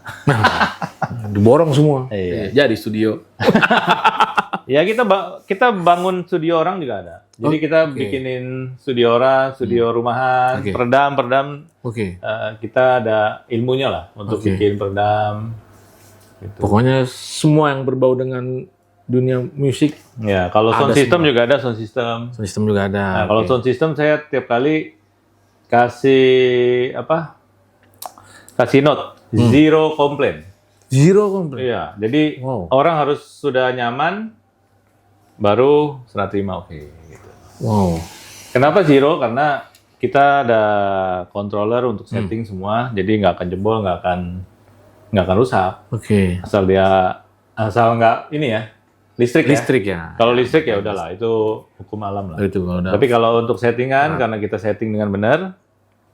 diborong semua. Iya. Jadi studio. Ya kita bangun studio orang juga ada. Jadi kita bikinin studio orang, studio rumahan, peredam. Oke. Kita ada ilmunya lah untuk bikin peredam. Gitu. Pokoknya semua yang berbau dengan dunia musik. Ya, kalau sound system juga ada sound system. Sound system juga ada. Nah, kalau sound system saya tiap kali kasih kasih note zero complaint. Zero komplain. Iya, jadi orang harus sudah nyaman baru serah terima oke. Gitu. Wow. Kenapa zero? Karena kita ada controller untuk setting semua, jadi nggak akan jebol, nggak akan rusak. Oke. Asal nggak ini ya listrik ya. Kalau listrik ya udahlah itu hukum alam lah. Itu udah. Tapi kalau untuk settingan karena kita setting dengan benar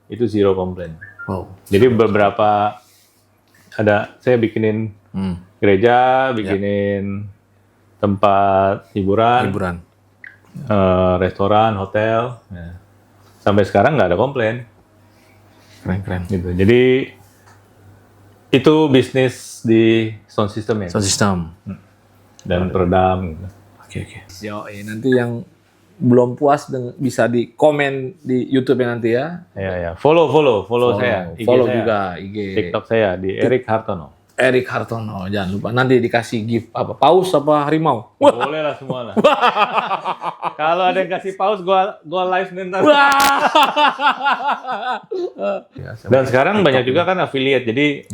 itu zero complaint. Wow. Jadi beberapa saya bikinin gereja, bikinin tempat hiburan, restoran, hotel. Ya. Sampai sekarang nggak ada komplain. Keren. Gitu. Jadi itu bisnis di sound system ya. Sound system. Dan peredam. Gitu. Oke. Yo, nanti yang belum puas bisa di komen di YouTube ya nanti ya. Ya. Follow saya. IG Follow saya. juga IG. TikTok saya di Erik Hartono. Erik Hartono, jangan lupa nanti dikasih gift apa? Paus apa harimau? Boleh lah semua lah. Kalau ada yang kasih paus, gua live ntar. Dan sekarang banyak juga kan affiliate. Jadi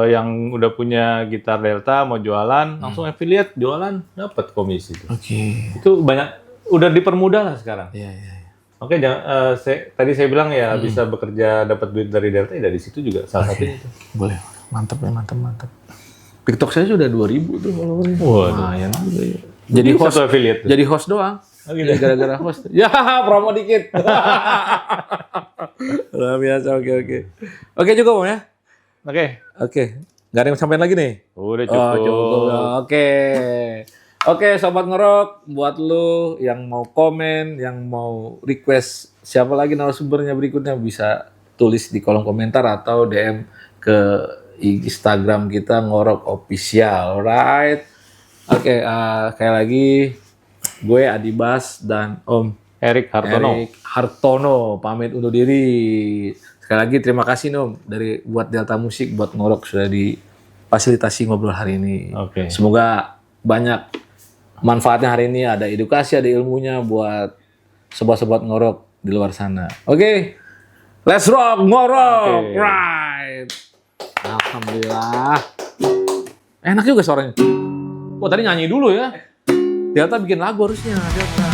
yang udah punya gitar Delta mau jualan, langsung affiliate jualan dapat komisi. Oke. Itu banyak, udah dipermudah lah sekarang. Iya. Oke, tadi saya bilang ya bisa bekerja dapat duit dari Delta, ya dari situ juga salah satunya. Boleh. Mantap ya, mantap. TikTok saya sudah 2.000 tuh followernya. Waduh. Lumayan juga ya. Jadi satu affiliate. Jadi host doang. Oh, gitu. Gara-gara host. Ya, promo dikit. Luar biasa, oke. Oke, cukup Om ya? Oke. Nggak ada yang sampein lagi nih? Udah Oh, cukup. cukup. Oke, Sobat Ngorok, buat lu yang mau komen, yang mau request siapa lagi narasumbernya berikutnya bisa tulis di kolom komentar atau DM ke Instagram kita Ngorok Official, alright? Oke, sekali lagi gue Adibas dan Om Erik Hartono pamit undur diri. Sekali lagi terima kasih Om buat Delta Musik, buat Ngorok sudah difasilitasi ngobrol hari ini. Oke. Semoga banyak manfaatnya hari ini, ada edukasi, ada ilmunya buat sobat-sobat Ngorok di luar sana. Oke. Let's rock Ngorok. Oke. Right. Alhamdulillah. Enak juga suaranya. Wah, tadi nyanyi dulu ya. Delta bikin lagu harusnya, Delta.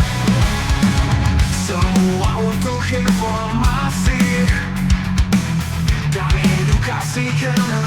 Semua untuk informasi dan edukasi generasi.